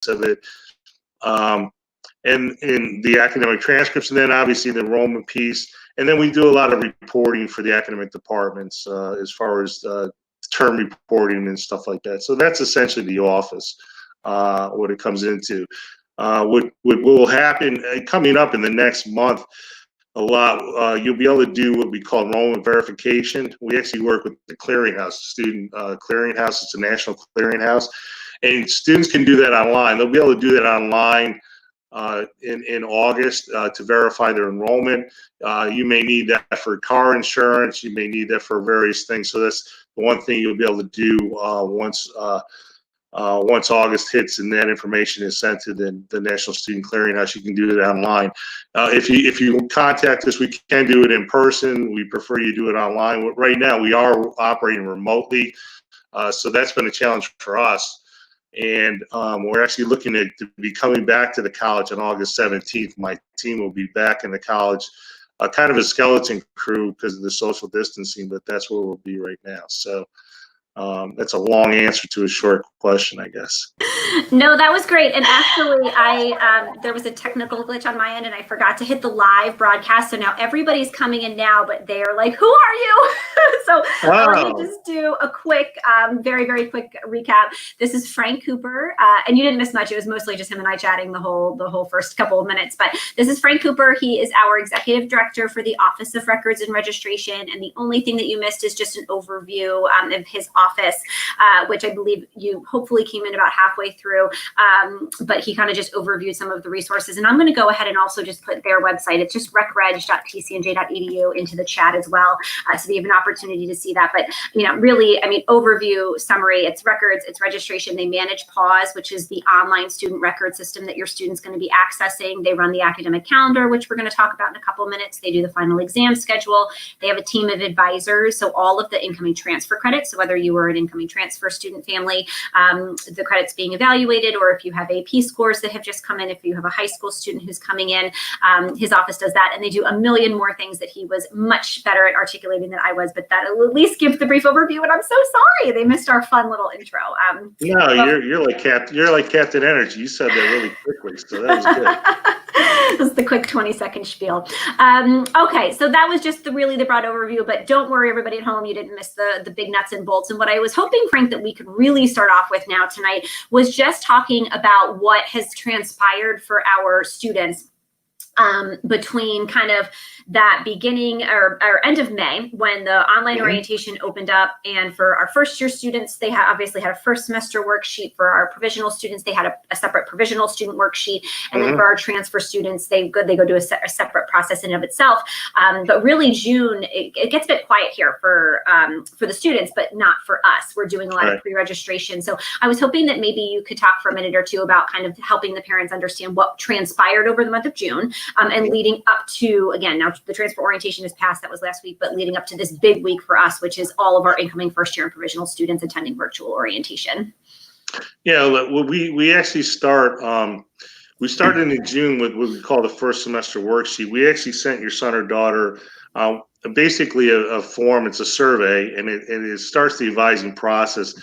of it. And in the academic transcripts, and then obviously the enrollment piece. And then we do a lot of reporting for the academic departments as far as term reporting and stuff like that. So that's essentially the office, what it comes into. What will happen coming up in the next month a lot, you'll be able to do what we call enrollment verification. We actually work with the clearinghouse, student clearinghouse. It's a national clearinghouse. And students can do that online. They'll be able to do that online in August to verify their enrollment. You may need that for car insurance. You may need that for various things. So that's the one thing you'll be able to do once August hits and that information is sent to the National Student Clearinghouse. You can do it online. If you contact us, we can do it in person. We prefer you do it online. Right now, we are operating remotely, so that's been a challenge for us. And we're actually looking to be coming back to the college on August 17th. My team will be back in the college, kind of a skeleton crew because of the social distancing, but that's where we'll be right now. So that's a long answer to a short question, I guess. No, that was great. And actually, there was a technical glitch on my end, and I forgot to hit the live broadcast. So now everybody's coming in now, but they are like, "Who are you?" So let me just do a quick, very, very quick recap. This is Frank Cooper, and you didn't miss much. It was mostly just him and I chatting the whole first couple of minutes. But this is Frank Cooper. He is our executive director for the Office of Records and Registration. And the only thing that you missed is just an overview of his office, which I believe you hopefully came in about halfway through, but he kind of just overviewed some of the resources. And I'm going to go ahead and also just put their website. It's just recreg.tcnj.edu into the chat as well, so that you have an opportunity to see that. But really, overview, summary. It's records, it's registration. They manage PAWS, which is the online student record system that your student's going to be accessing. They run the academic calendar, which we're going to talk about in a couple of minutes. They do the final exam schedule. They have a team of advisors, so all of the incoming transfer credits. So whether you were an incoming transfer student family, the credits being evaluated, or if you have AP scores that have just come in, if you have a high school student who's coming in, his office does that, and they do a million more things that he was much better at articulating than I was, but that'll at least give the brief overview, and I'm so sorry they missed our fun little intro. No, you're like Captain Energy. You said that really quickly, so that was good. This is the quick 20-second spiel. Okay, so that was just really the broad overview, but don't worry, everybody at home, you didn't miss the big nuts and bolts. And what I was hoping, Frank, that we could really start off with now tonight was just talking about what has transpired for our students between kind of that beginning or end of May when the online orientation opened up. And for our first year students, they obviously had a first semester worksheet. For our provisional students, they had a separate provisional student worksheet. And then for our transfer students, they go do a separate process in and of itself. But really June, it gets a bit quiet here for the students, but not for us. We're doing a lot of pre-registration. So I was hoping that maybe you could talk for a minute or two about kind of helping the parents understand what transpired over the month of June. And leading up to, again, now the transfer orientation is passed, that was last week, but leading up to this big week for us, which is all of our incoming first year and provisional students attending virtual orientation. Yeah, well, we actually we started in June with what we call the first semester worksheet. We actually sent your son or daughter basically a form. It's a survey, and it starts the advising process.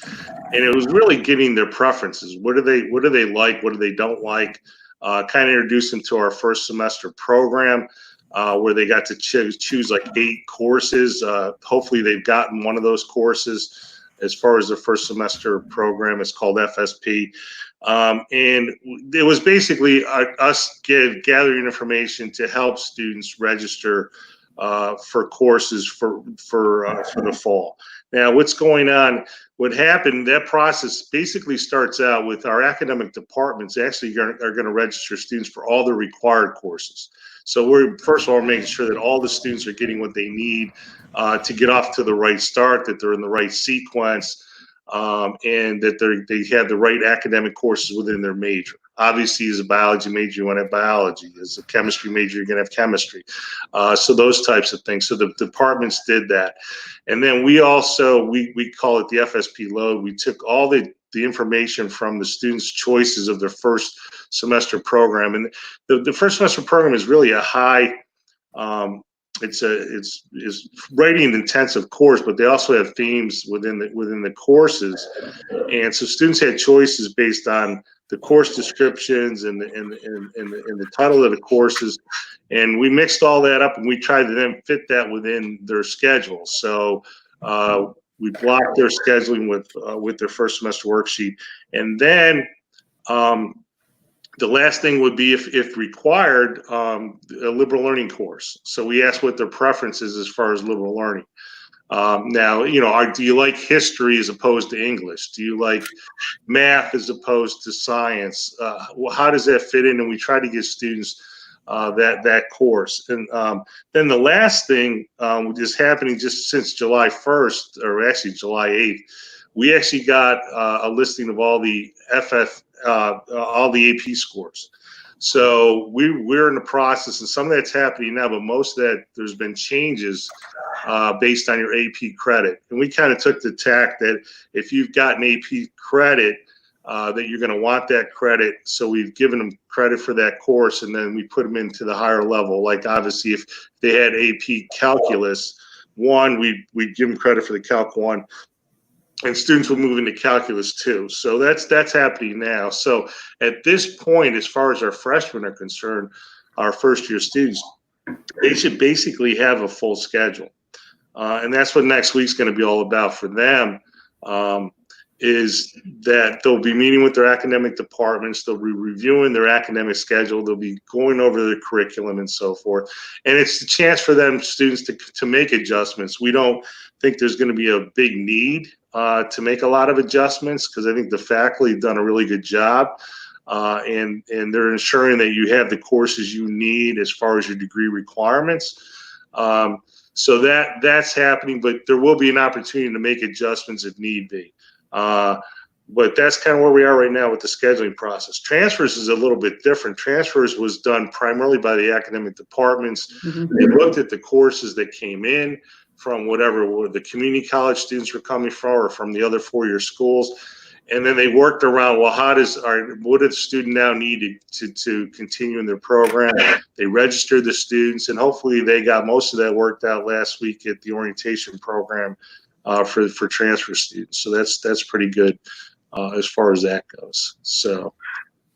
And it was really getting their preferences. What do they like? What do they don't like? Kind of introduced them to our first semester program, where they got to choose like 8 courses. Hopefully they've gotten one of those courses as far as the first semester program. It's called FSP. And it was basically us gathering information to help students register for courses for the fall. Now, what's going on? What happened? That process basically starts out with our academic departments actually are going to register students for all the required courses. So we're first of all making sure that all the students are getting what they need to get off to the right start, that they're in the right sequence, and that they have the right academic courses within their major. Obviously, as a biology major, you want to have biology. As a chemistry major, you're going to have chemistry. So those types of things. So the departments did that. And then we also, we call it the FSP load. We took all the information from the students' choices of their first semester program. And the first semester program is really a high it's writing intensive course, but they also have themes within the courses, and so students had choices based on the course descriptions and the title of the courses, and we mixed all that up and we tried to then fit that within their schedule. So we blocked their scheduling with their first semester worksheet, and then the last thing would be, if required, a liberal learning course. So we asked what their preference is as far as liberal learning. Now, do you like history as opposed to English? Do you like math as opposed to science? How does that fit in? And we try to give students that course. And then the last thing, which is happening just since July 1st, or actually July 8th, we actually got a listing of all the all the AP scores. So we're in the process, and some of that's happening now, but most of that, there's been changes based on your AP credit. And we kind of took the tack that if you've got an AP credit, that you're going to want that credit. So we've given them credit for that course, and then we put them into the higher level. Like obviously, if they had AP Calculus 1, we'd give them credit for the Calc 1. And students will move into Calculus 2. So that's happening now. So at this point, as far as our freshmen are concerned, our first year students, they should basically have a full schedule. And that's what next week's going to be all about for them, is that they'll be meeting with their academic departments. They'll be reviewing their academic schedule. They'll be going over their curriculum and so forth. And it's a chance for them, students, to make adjustments. We don't think there's going to be a big need to make a lot of adjustments, because I think the faculty have done a really good job, and they're ensuring that you have the courses you need as far as your degree requirements. So that's happening, but there will be an opportunity to make adjustments if need be. But that's kind of where we are right now with the scheduling process. Transfers is a little bit different. Transfers was done primarily by the academic departments. Mm-hmm. They looked at the courses that came in from whatever the community college students were coming from, or from the other four-year schools. And then they worked around, well, what does the student now need to continue in their program? They registered the students, and hopefully they got most of that worked out last week at the orientation program for transfer students. So that's pretty good as far as that goes. So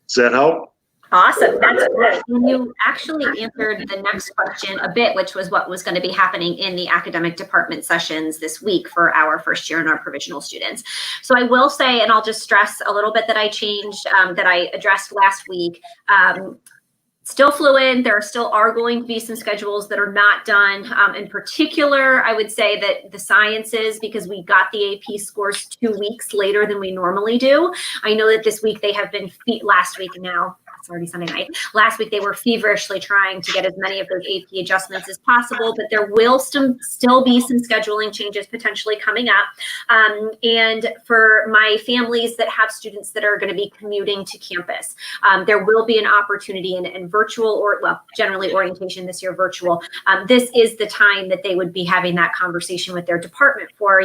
does that help? Awesome. That's great. And you actually answered the next question a bit, which was what was going to be happening in the academic department sessions this week for our first year and our provisional students. So I will say, and I'll just stress a little bit that I changed, that I addressed last week. Still fluid. There still are going to be some schedules that are not done. In particular, I would say that the sciences, because we got the AP scores 2 weeks later than we normally do. I know that this week they have been, last week now, it's already Sunday night. Last week, they were feverishly trying to get as many of those AP adjustments as possible, but there will still be some scheduling changes potentially coming up. And for my families that have students that are going to be commuting to campus, there will be an opportunity in virtual, or well, generally orientation this year, virtual. This is the time that they would be having that conversation with their department for,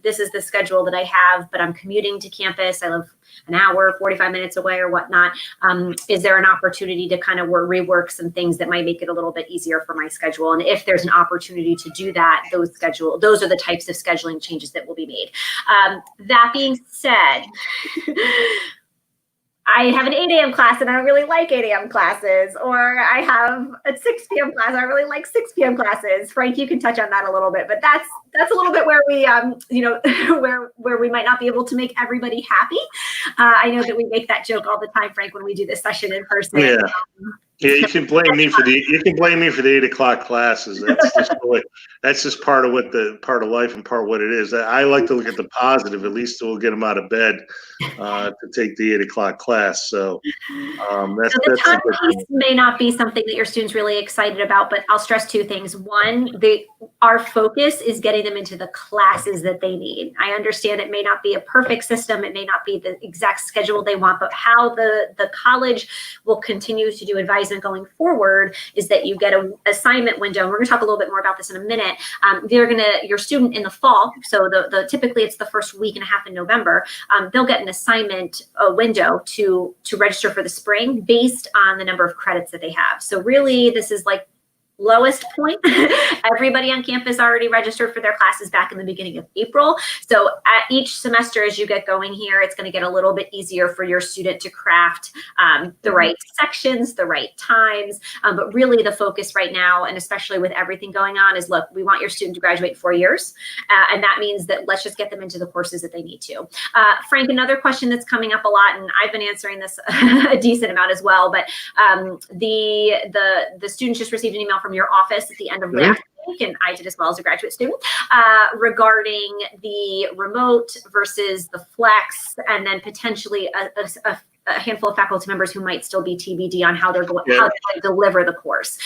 this is the schedule that I have, but I'm commuting to campus. I live an hour, 45 minutes away or whatnot. Is there an opportunity to kind of rework some things that might make it a little bit easier for my schedule? And if there's an opportunity to do that, those are the types of scheduling changes that will be made. That being said, I have an 8 a.m. class and I don't really like 8 a.m. classes, or I have a 6 p.m. class. I really like 6 p.m. classes. Frank, you can touch on that a little bit, but that's a little bit where we, where we might not be able to make everybody happy. I know that we make that joke all the time, Frank, when we do this session in person. Yeah. Yeah, you can blame me for the 8 o'clock classes. That's just part of life and part of what it is. I like to look at the positive. At least we'll get them out of bed to take the 8 o'clock class. So that's the time piece may not be something that your students really excited about, but I'll stress two things. One, our focus is getting them into the classes that they need. I understand it may not be a perfect system. It may not be the exact schedule they want, but how the college will continue to do advising going forward is that you get an assignment window. And we're going to talk a little bit more about this in a minute. Your student in the fall, so typically it's the first week and a half in November, they'll get an assignment window to register for the spring based on the number of credits that they have. So really, this is like lowest point. Everybody on campus already registered for their classes back in the beginning of April. So at each semester, as you get going here, it's going to get a little bit easier for your student to craft the right sections, the right times. But really the focus right now, and especially with everything going on, is look, we want your student to graduate in 4 years. And that means that let's just get them into the courses that they need to. Frank, another question that's coming up a lot, and I've been answering this a decent amount as well, but the students just received an email from your office at the end of last week, and I did as well as a graduate student, regarding the remote versus the flex, and then potentially a handful of faculty members who might still be TBD on how they're going to deliver the course.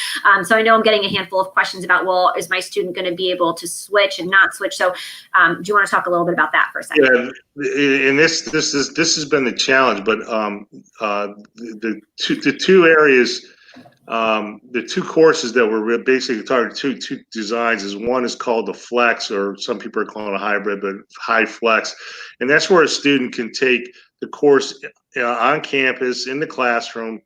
So I know I'm getting a handful of questions about, well, is my student going to be able to switch and not switch? So do you want to talk a little bit about that for a second? Yeah, and this has been the challenge, but the two areas, the two courses that we're basically targeting, two designs, is one is called the flex, or some people are calling it a hybrid, but high flex, and that's where a student can take the course on campus in the classroom,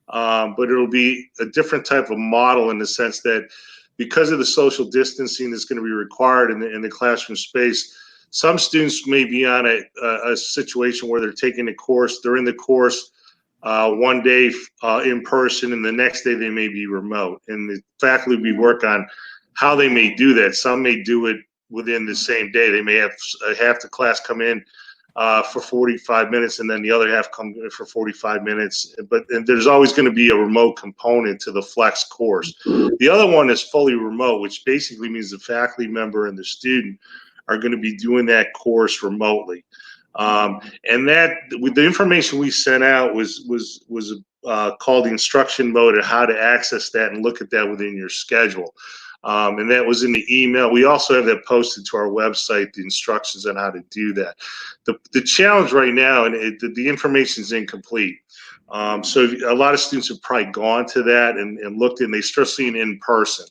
but it'll be a different type of model in the sense that because of the social distancing that's going to be required in the classroom space, some students may be on a situation where they're taking the course, they're in the course one day in person, and the next day they may be remote. And the faculty, we work on how they may do that. Some may do it within the same day. They may have half the class come in for 45 minutes, and then the other half come in for 45 minutes. But there's always going to be a remote component to the flex course. The other one is fully remote, which basically means the faculty member and the student are going to be doing that course remotely. And that, with the information we sent out, was called the instruction mode, and how to access that and look at that within your schedule. And that was in the email. We also have that posted to our website, the instructions on how to do that. The challenge right now, and the information is incomplete. So a lot of students have probably gone to that and looked, and they start seeing in person.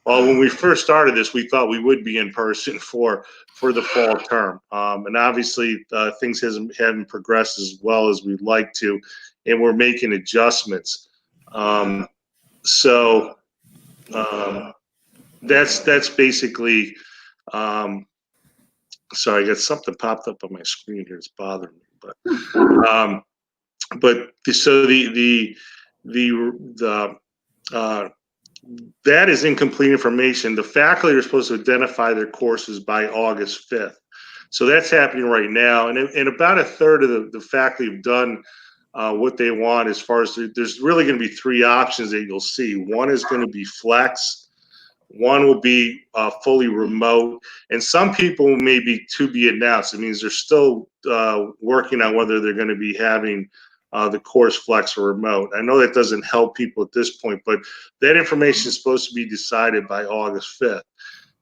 Well, when we first started this, we thought we would be in person for the fall term. And obviously things haven't progressed as well as we'd like to, and we're making adjustments. That's basically, sorry, I got something popped up on my screen here. It's bothering me, but so that is incomplete information. The faculty are supposed to identify their courses by August 5th. So that's happening right now. And about a third of the faculty have done what they want. As far as there's really going to be three options that you'll see. One is going to be flex. One will be fully remote. And some people may be to be announced. It means they're still working on whether they're going to be having the course flex or remote. I know that doesn't help people at this point, but that information is supposed to be decided by August 5th.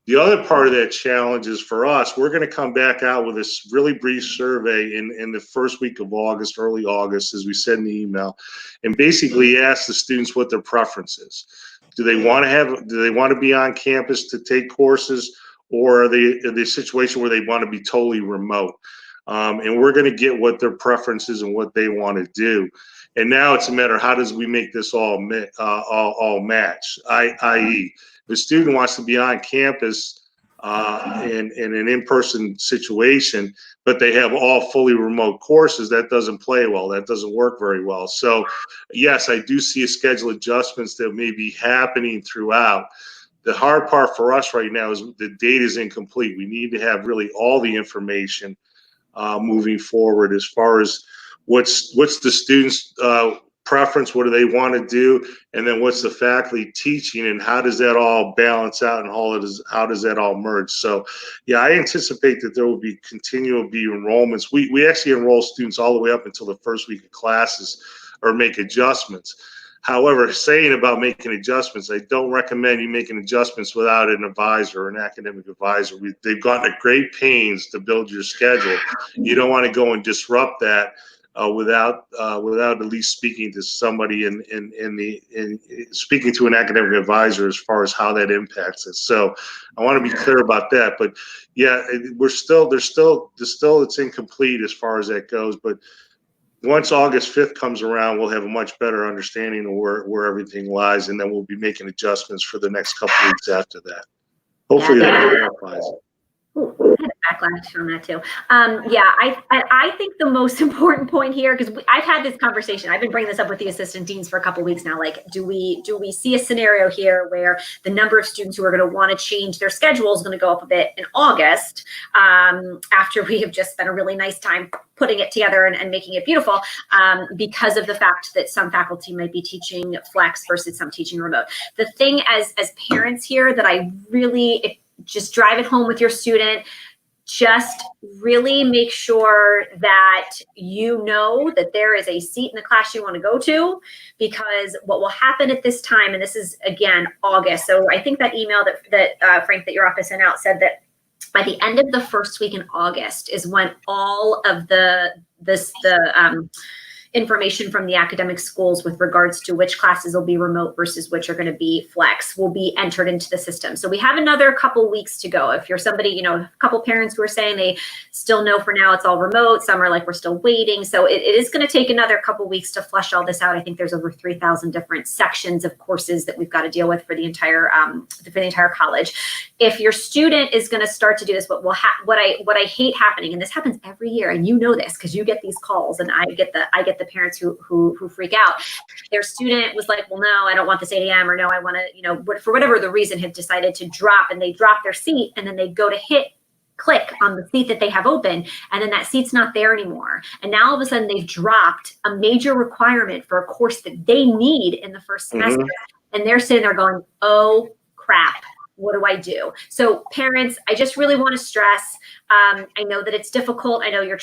The other part of that challenge is, for us, we're going to come back out with this really brief survey in the first week of August, early August, as we said in the email, and basically ask the students what their preference is. Do they want to be on campus to take courses, or are they in the situation where they want to be totally remote? And we're going to get what their preferences and what they want to do. And now it's a matter of how does we make this all match, i.e., if a student wants to be on campus in an in-person situation, but they have all fully remote courses, that doesn't play well. That doesn't work very well. So, yes, I do see schedule adjustments that may be happening throughout. The hard part for us right now is the data is incomplete. We need to have really all the information moving forward as far as what's the students' preference, what do they want to do, and then what's the faculty teaching, and how does that all balance out, and how does that all merge? So, yeah, I anticipate that there will be continual enrollments. We actually enroll students all the way up until the first week of classes, or make adjustments. However, saying about making adjustments, I don't recommend you making adjustments without an advisor or an academic advisor. They've gone to great pains to build your schedule. You don't want to go and disrupt that without at least speaking to somebody speaking to an academic advisor as far as how that impacts it. So I want to be clear about that. But yeah, it's incomplete as far as that goes. But once August 5th comes around, we'll have a much better understanding of where everything lies, and then we'll be making adjustments for the next couple of weeks after that. Hopefully that clarifies it. Ooh, I had a backlash on that too. Yeah, I think the most important point here, because I've had this conversation, I've been bringing this up with the assistant deans for a couple of weeks now. Like, do we see a scenario here where the number of students who are going to want to change their schedule is going to go up a bit in August, after we have just spent a really nice time putting it together and making it beautiful, because of the fact that some faculty might be teaching flex versus some teaching remote. The thing as parents here that I really, just drive it home with your student. Just really make sure that you know that there is a seat in the class you want to go to, because what will happen at this time, and this is again August. So I think that email that Frank, that your office sent out, said that by the end of the first week in August is when all of the information from the academic schools with regards to which classes will be remote versus which are going to be flex will be entered into the system. So we have another couple weeks to go. If you're somebody, a couple parents who are saying they still know for now it's all remote, some are like, we're still waiting. So it is going to take another couple weeks to flesh all this out. I think there's over 3,000 different sections of courses that we've got to deal with for the entire college. If your student is going to start to do this, what I hate happening, and this happens every year, and you know this because you get these calls, and I get the parents who freak out. Their student was like, well, no, I don't want this 8 a.m. or no, I want to, for whatever the reason, have decided to drop, and they drop their seat, and then they go to click on the seat that they have open, and then that seat's not there anymore. And now all of a sudden they've dropped a major requirement for a course that they need in the first semester. And they're sitting there going, oh crap, what do I do? So parents, I just really want to stress, I know that it's difficult. I know your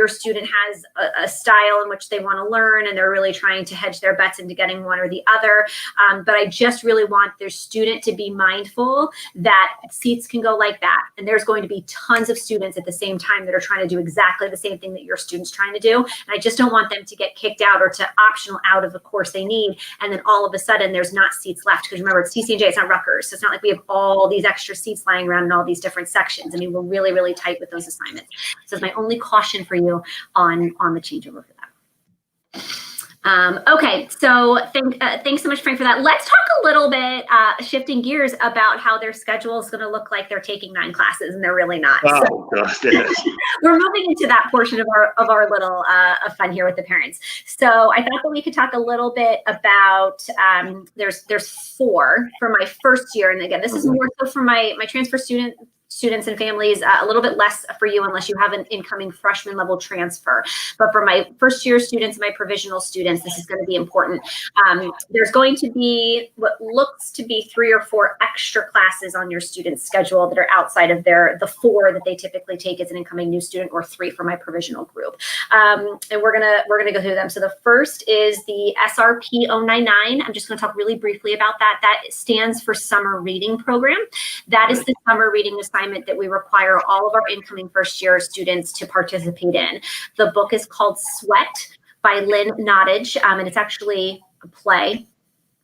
student has a style in which they want to learn, and they're really trying to hedge their bets into getting one or the other. But I just really want their student to be mindful that seats can go like that. And there's going to be tons of students at the same time that are trying to do exactly the same thing that your student's trying to do. And I just don't want them to get kicked out or to optional out of the course they need. And then all of a sudden there's not seats left. Because remember, it's TCNJ, it's not Rutgers. So it's not like we have all these extra seats lying around in all these different sections. I mean, we're really, really tight with those assignments. So it's my only caution for you on the changeover for that. Okay, so thanks so much, Frank, for that. Let's talk a little bit, shifting gears, about how their schedule is going to look like they're taking 9 classes and they're really not. Oh, so, gosh, yes. We're moving into that portion of our little fun here with the parents. So I thought that we could talk a little bit about, there's 4 for my first year. And again, this is more so for my transfer students and families, a little bit less for you unless you have an incoming freshman level transfer. But for my first year students and my provisional students, this is going to be important. There's going to be what looks to be 3 or 4 extra classes on your student's schedule that are outside of the 4 that they typically take as an incoming new student, or 3 for my provisional group. And we're gonna go through them. So the first is the SRP 099. I'm just going to talk really briefly about that. That stands for Summer Reading Program. That is the summer reading assignment that we require all of our incoming first year students to participate in. The book is called Sweat by Lynn Nottage, and it's actually a play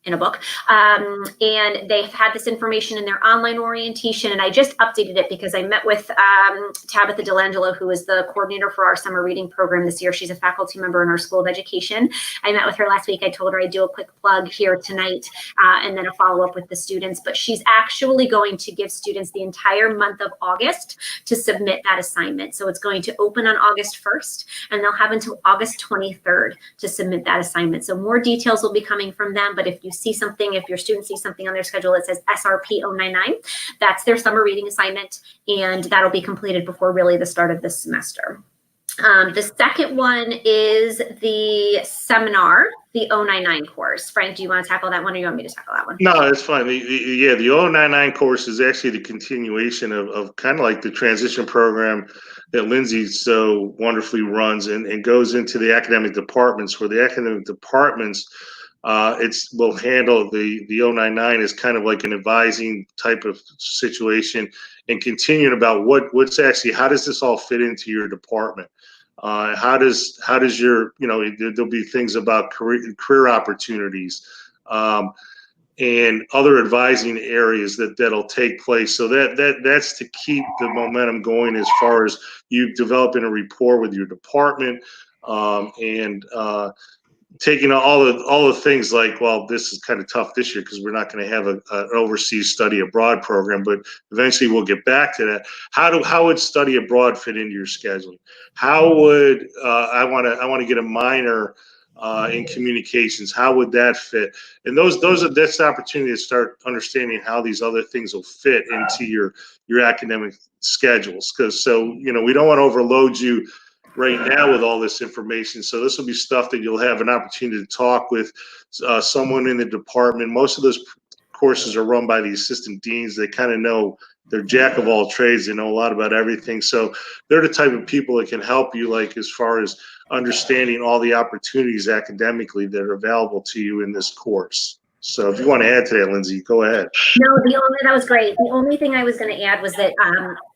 in a book. And they've had this information in their online orientation, and I just updated it because I met with Tabitha Delangelo, who is the coordinator for our summer reading program this year. She's a faculty member in our School of Education. I met with her last week. I told her I'd do a quick plug here tonight, and then a follow-up with the students. But she's actually going to give students the entire month of August to submit that assignment. So it's going to open on August 1st, and they'll have until August 23rd to submit that assignment. So more details will be coming from them, but if your student sees something on their schedule that says SRP 099, that's their summer reading assignment, and that'll be completed before really the start of this semester. The second one is the seminar, the 099 course. Frank, do you want to tackle that one, or you want me to tackle that one? No, it's fine. The 099 course is actually the continuation of kind of like the transition program that Lindsay so wonderfully runs, and goes into the academic departments, where the academic departments will handle the 099 is kind of like an advising type of situation, and continuing about what's actually, how does this all fit into your department? How does your, there'll be things about career opportunities, and other advising areas that'll take place. So that's to keep the momentum going as far as you developing a rapport with your department, and taking all the things like, well, this is kind of tough this year because we're not going to have an overseas study abroad program, but eventually we'll get back to that. How would study abroad fit into your scheduling? How would I want to get a minor in communications? How would that fit? And that's the opportunity to start understanding how these other things will fit into your academic schedules. Because we don't want to overload you right now with all this information. So this will be stuff that you'll have an opportunity to talk with someone in the department. Most of those courses are run by the assistant deans. They kind of know, they're jack of all trades. They know a lot about everything. So they're the type of people that can help you, like as far as understanding all the opportunities academically that are available to you in this course. So if you want to add to that, Lindsay, go ahead. No, that was great. The only thing I was going to add was that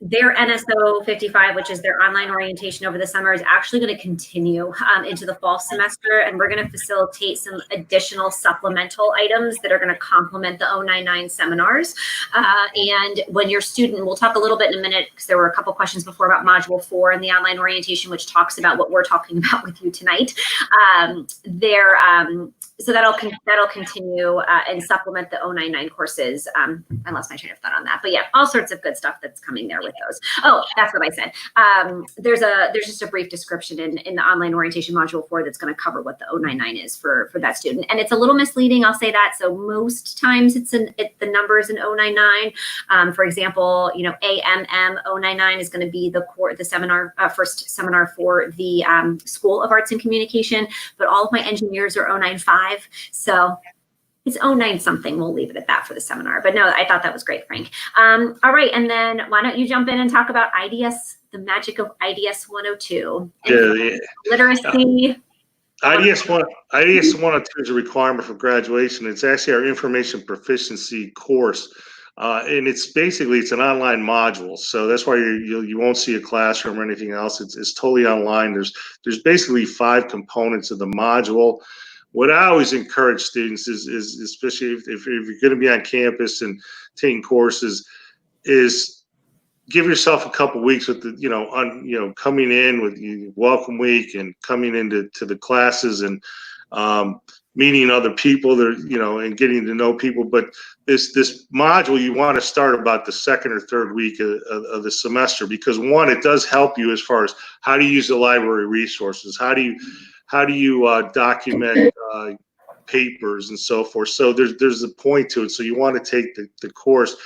their NSO 55, which is their online orientation over the summer, is actually going to continue into the fall semester, and we're going to facilitate some additional supplemental items that are going to complement the 099 seminars. And when your student, we'll talk a little bit in a minute, because there were a couple questions before about Module 4 and the online orientation, which talks about what we're talking about with you tonight. So that'll continue and supplement the 099 courses. I lost my train of thought on that, but yeah, all sorts of good stuff that's coming there with those. Oh, that's what I said. There's just a brief description in the online orientation module 4 that's going to cover what the 099 is for that student, and it's a little misleading. I'll say that. So most times the number is in 099. For example, AMM 099 is going to be the seminar first seminar for the School of Arts and Communication, but all of my engineers are 095. So it's 09 something. We'll leave it at that for the seminar. But no, I thought that was great, Frank. All right. And then why don't you jump in and talk about IDS, the magic of IDS 102. Yeah. Literacy. IDS 102 is a requirement for graduation. It's actually our information proficiency course. And it's an online module. So that's why you won't see a classroom or anything else. It's totally online. There's basically 5 components of the module. What I always encourage students is especially if you're going to be on campus and taking courses, is give yourself a couple weeks with coming in with welcome week and coming into the classes and meeting other people and getting to know people. But this module, you want to start about the 2nd or 3rd week of the semester, because one, it does help you as far as how to use the library resources, how do you document papers and so forth. So there's a point to it. So you want to take the course,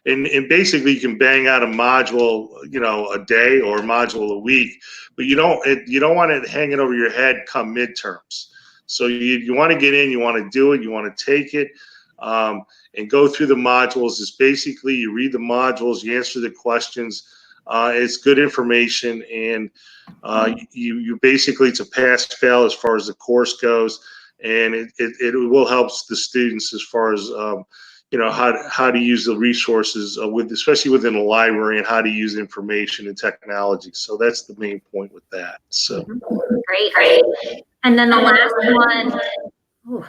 and basically you can bang out a module a day or a module a week, but you don't want it hanging over your head come midterms. So you want to get in, you want to do it, you want to take it and go through the modules. It's basically you read the modules, you answer the questions. It's good information, and you basically, it's a pass fail as far as the course goes, and it will help the students as far as how to use the resources especially within the library, and how to use information and technology. So that's the main point with that. So great. And then the last one. Ooh,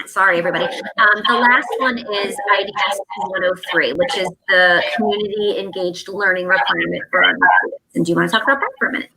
sorry, everybody. The last one is IDS 103, which is the community engaged learning requirement for our students. And do you want to talk about that for a minute?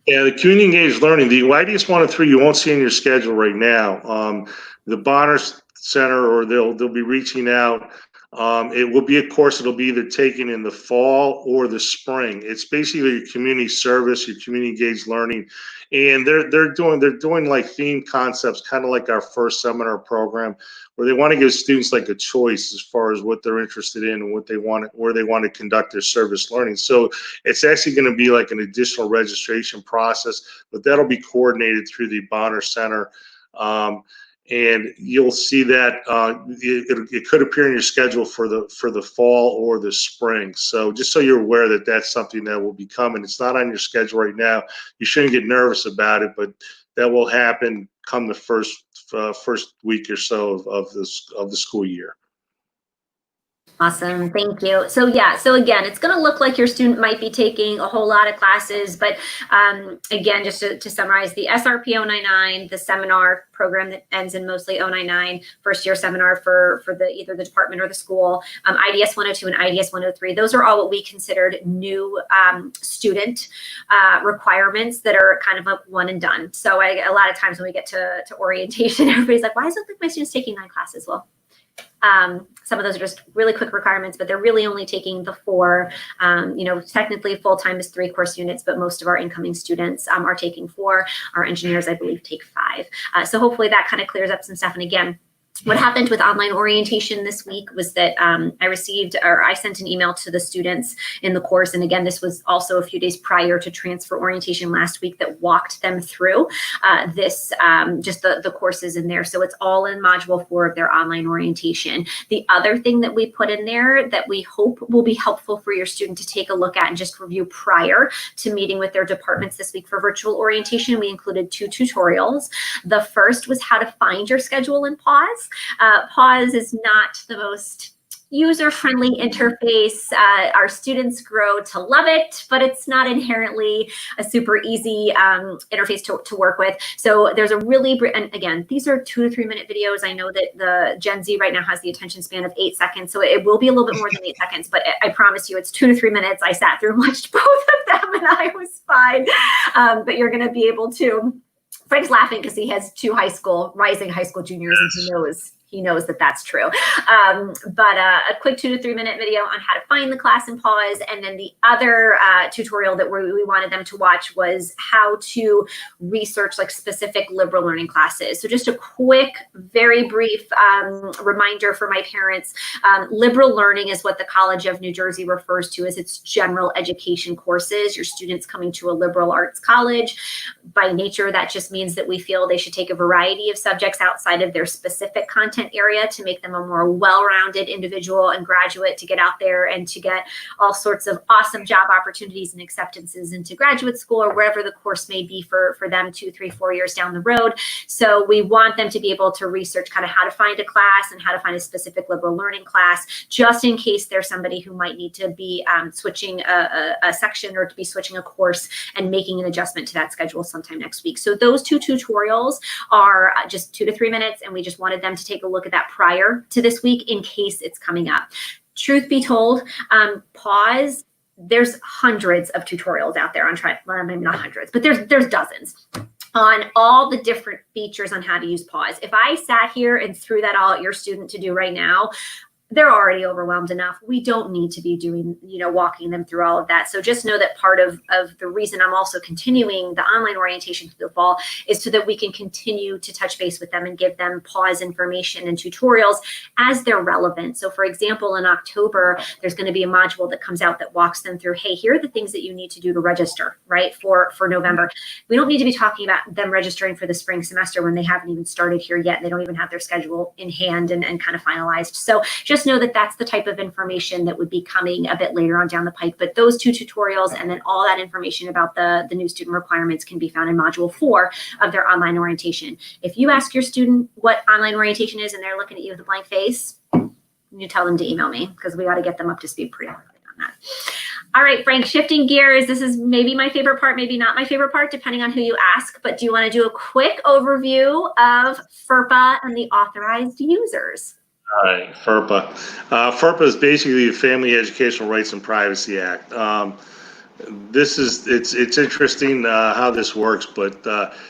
Yeah, the community engaged learning, the IDS 103, you won't see in your schedule right now. The Bonner Center, or they'll be reaching out. It will be a course that'll be either taken in the fall or the spring. It's basically your community service, your community engaged learning, and they're doing like theme concepts, kind of like our first seminar program, where they want to give students like a choice as far as what they're interested in and where they want to conduct their service learning. So it's actually going to be like an additional registration process, but that'll be coordinated through the Bonner Center. And you'll see that it could appear in your schedule for the fall or the spring. So just so you're aware that that's something that will be coming. It's not on your schedule right now. You shouldn't get nervous about it, but that will happen come the first week or so of the school year. Awesome, thank you. So yeah, so again, it's going to look like your student might be taking a whole lot of classes, but again, just to summarize, the SRP 099, the seminar program that ends in mostly 099, first year seminar for either the department or the school, IDS 102 and IDS 103, those are all what we considered new student requirements that are kind of a one and done. So a lot of times when we get to orientation, everybody's like, why does it look like my student's taking 9 classes? Well, some of those are just really quick requirements, but they're really only taking the 4. Technically full-time is 3 course units, but most of our incoming students are taking 4. Our engineers, I believe, take 5. So hopefully that kind of clears up some stuff. And again, what happened with online orientation this week was that I sent an email to the students in the course. And again, this was also a few days prior to transfer orientation last week, that walked them through just the courses in there. So it's all in module 4 of their online orientation. The other thing that we put in there that we hope will be helpful for your student to take a look at and just review prior to meeting with their departments this week for virtual orientation, we included 2 tutorials. The first was how to find your schedule in Pause. Pause is not the most user-friendly interface. Our students grow to love it, but it's not inherently a super easy interface to work with. So there's a really, and again, these are 2 to 3 minute videos. I know that the Gen Z right now has the attention span of 8 seconds, so it will be a little bit more than 8 seconds, but I promise you it's 2 to 3 minutes. I sat through and watched both of them and I was fine. But you're gonna be able to, Frank's laughing because he has 2 rising high school juniors, and he knows that that's true. But a quick 2 to 3 minute video on how to find the class in Pause. And then the other tutorial that we wanted them to watch was how to research like specific liberal learning classes. So just a quick, very brief reminder for my parents. Liberal learning is what the College of New Jersey refers to as its general education courses. Your students coming to a liberal arts college. By nature, that just means that we feel they should take a variety of subjects outside of their specific content area to make them a more well-rounded individual and graduate, to get out there and to get all sorts of awesome job opportunities and acceptances into graduate school or wherever the course may be for them 2, 3, 4 years down the road. So we want them to be able to research kind of how to find a class and how to find a specific liberal learning class, just in case there's somebody who might need to be switching a section or to be switching a course and making an adjustment to that schedule sometime next week. So those 2 tutorials are just 2 to 3 minutes, and we just wanted them to take a look at that prior to this week in case it's coming up. Truth be told, Pause, there's hundreds of tutorials out there on well, maybe not hundreds, but there's dozens on all the different features on how to use Pause. If I sat here and threw that all at your student to do right now, they're already overwhelmed enough. We don't need to be doing, walking them through all of that. So just know that part of the reason I'm also continuing the online orientation through the fall is so that we can continue to touch base with them and give them Pause information and tutorials as they're relevant. So for example, in October, there's going to be a module that comes out that walks them through, hey, here are the things that you need to do to register, right, for November. We don't need to be talking about them registering for the spring semester when they haven't even started here yet. They don't even have their schedule in hand and kind of finalized. So just know that that's the type of information that would be coming a bit later on down the pike. But those 2 tutorials and then all that information about the new student requirements can be found in module 4 of their online orientation. If you ask your student what online orientation is and they're looking at you with a blank face, you tell them to email me, because we got to get them up to speed pretty quickly on that. All right, Frank, shifting gears. This is maybe my favorite part, maybe not my favorite part, depending on who you ask. But do you want to do a quick overview of FERPA and the authorized users? All right, FERPA. FERPA is basically the Family Educational Rights and Privacy Act. It's interesting how this works, but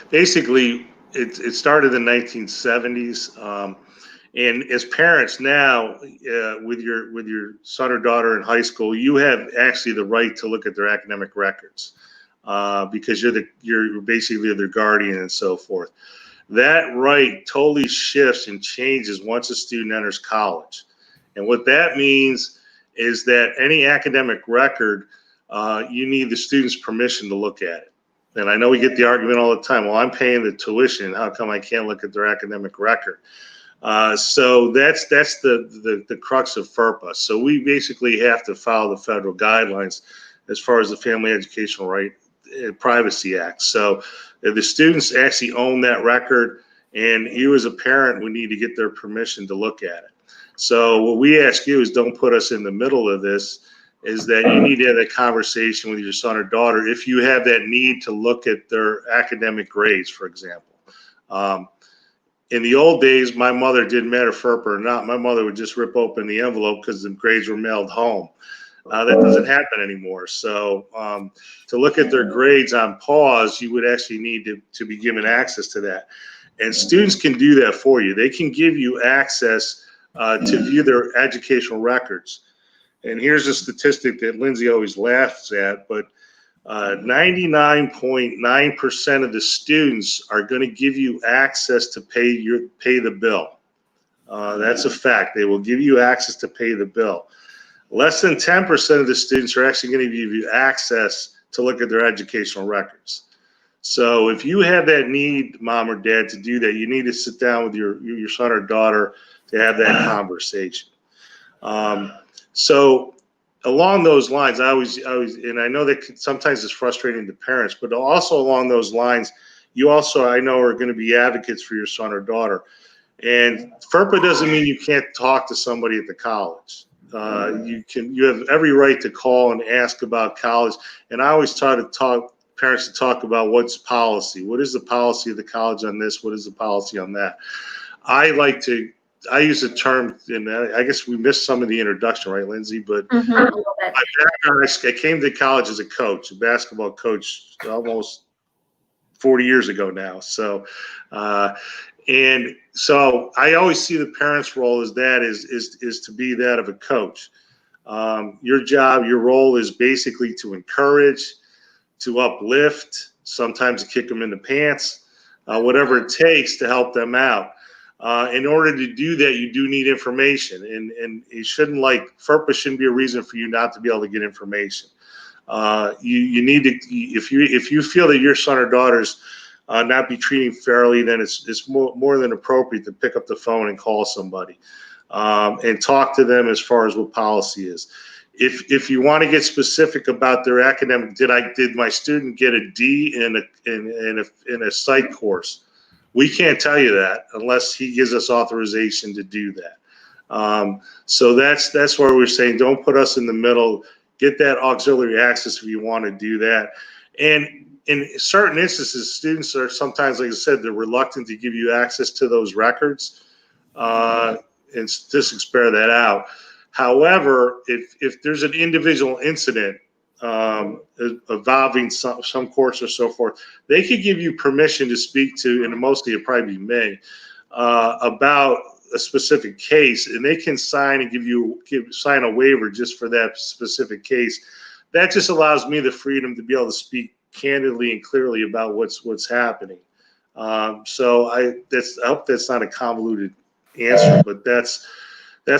basically it started in the 1970s. And as parents now, with your son or daughter in high school, you have actually the right to look at their academic records because you're basically their guardian and so forth. That right totally shifts and changes once a student enters college. And what that means is that any academic record, you need the student's permission to look at it. And I know we get the argument all the time, well, I'm paying the tuition, how come I can't look at their academic record? So that's the crux of FERPA. So we basically have to follow the federal guidelines as far as the Family Educational Right Privacy Act. So the students actually own that record, and you as a parent would need to get their permission to look at it. So what we ask you is don't put us in the middle of this, is that you need to have that conversation with your son or daughter if you have that need to look at their academic grades, for example. In the old days, my mother, didn't matter FERPA or not, my mother would just rip open the envelope because the grades were mailed home. That doesn't happen anymore. So to look at their grades on pause, you would actually need to be given access to that. And students can do that for you. They can give you access to view their educational records. And here's a statistic that Lindsay always laughs at, but 99.9% of the students are going to give you access to pay the bill. That's a fact. They will give you access to pay the bill. Less than 10% of the students are actually going to give you access to look at their educational records. So if you have that need, mom or dad, to do that, you need to sit down with your son or daughter to have that conversation. So along those lines, I always, and I know that sometimes it's frustrating to parents, but also along those lines, you also, I know, are going to be advocates for your son or daughter. And FERPA doesn't mean you can't talk to somebody at the college. You have every right to call and ask about college. And I always try to talk parents to talk about what's policy. What is the policy of the college on this? What is the policy on that? I use a term, and I guess we missed some of the introduction, right, Lindsay? But a little bit. my background, I came to college as a coach, a basketball coach, almost 40 years ago now. So, and so I always see the parents' role as that is to be that of a coach. Your job, your role is basically to encourage, to uplift, sometimes to kick them in the pants, whatever it takes to help them out. In order to do that, you do need information, and it shouldn't, FERPA shouldn't be a reason for you not to be able to get information. You need to, if you feel that your son or daughter's not be treating fairly, then it's more than appropriate to pick up the phone and call somebody and talk to them as far as what policy is. If you want to get specific about their academic, did my student get a D in a psych course? We can't tell you that unless he gives us authorization to do that. So that's where we're saying don't put us in the middle. Get that auxiliary access if you want to do that. And in certain instances, students are sometimes, like I said, they're reluctant to give you access to those records, and statistics bear that out. However, if there's an individual incident involving some course or so forth, they could give you permission to speak to, and mostly it'd probably be me, about a specific case, and they can sign and sign a waiver just for that specific case. That just allows me the freedom to be able to speak candidly and clearly about what's happening. So I hope that's not a convoluted answer, but that's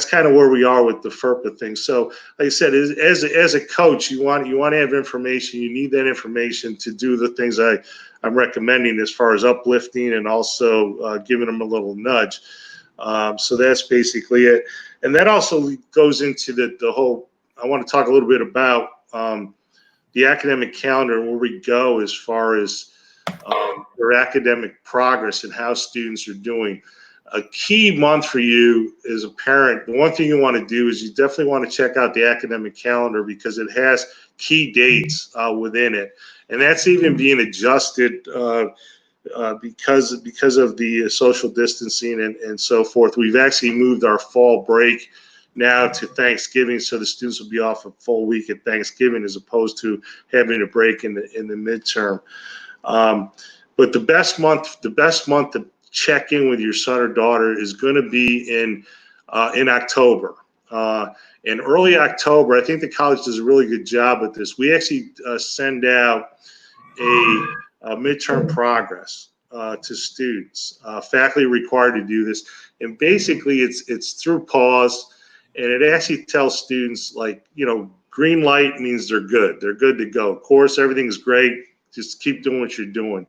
kind of where we are with the FERPA thing. So, like I said, as a coach, you want to have information. You need that information to do the things I'm recommending as far as uplifting and also giving them a little nudge. So that's basically it. And that also goes into the whole. I want to talk a little bit about the academic calendar and where we go as far as their academic progress and how students are doing. A key month for you as a parent, the one thing you want to do is you definitely want to check out the academic calendar because it has key dates within it. And that's even being adjusted because of the social distancing and so forth. We've actually moved our fall break now to Thanksgiving, so the students will be off a full week at Thanksgiving as opposed to having a break in the midterm. But the best month to check in with your son or daughter is going to be in October. In early October, I think the college does a really good job with this. We actually send out a midterm progress to students. Faculty are required to do this, and basically it's through pause, and it actually tells students, green light means they're good to go. Of course, everything's great. Just keep doing what you're doing.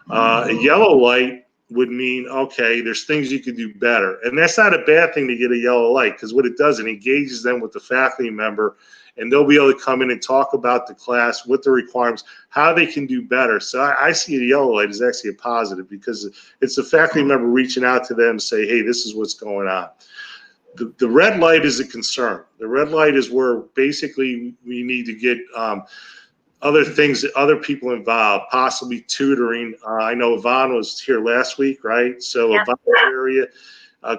A yellow light would mean, okay, there's things you could do better. And that's not a bad thing to get a yellow light, because what it does, it engages them with the faculty member, and they'll be able to come in and talk about the class, what the requirements, how they can do better. So I see a yellow light as actually a positive, because it's the faculty member reaching out to them and say, hey, this is what's going on. the red light is a concern. The red light is where basically we need to get other things, other people involved, possibly tutoring. I know Yvonne was here last week, right? So Yeah. Yvonne's area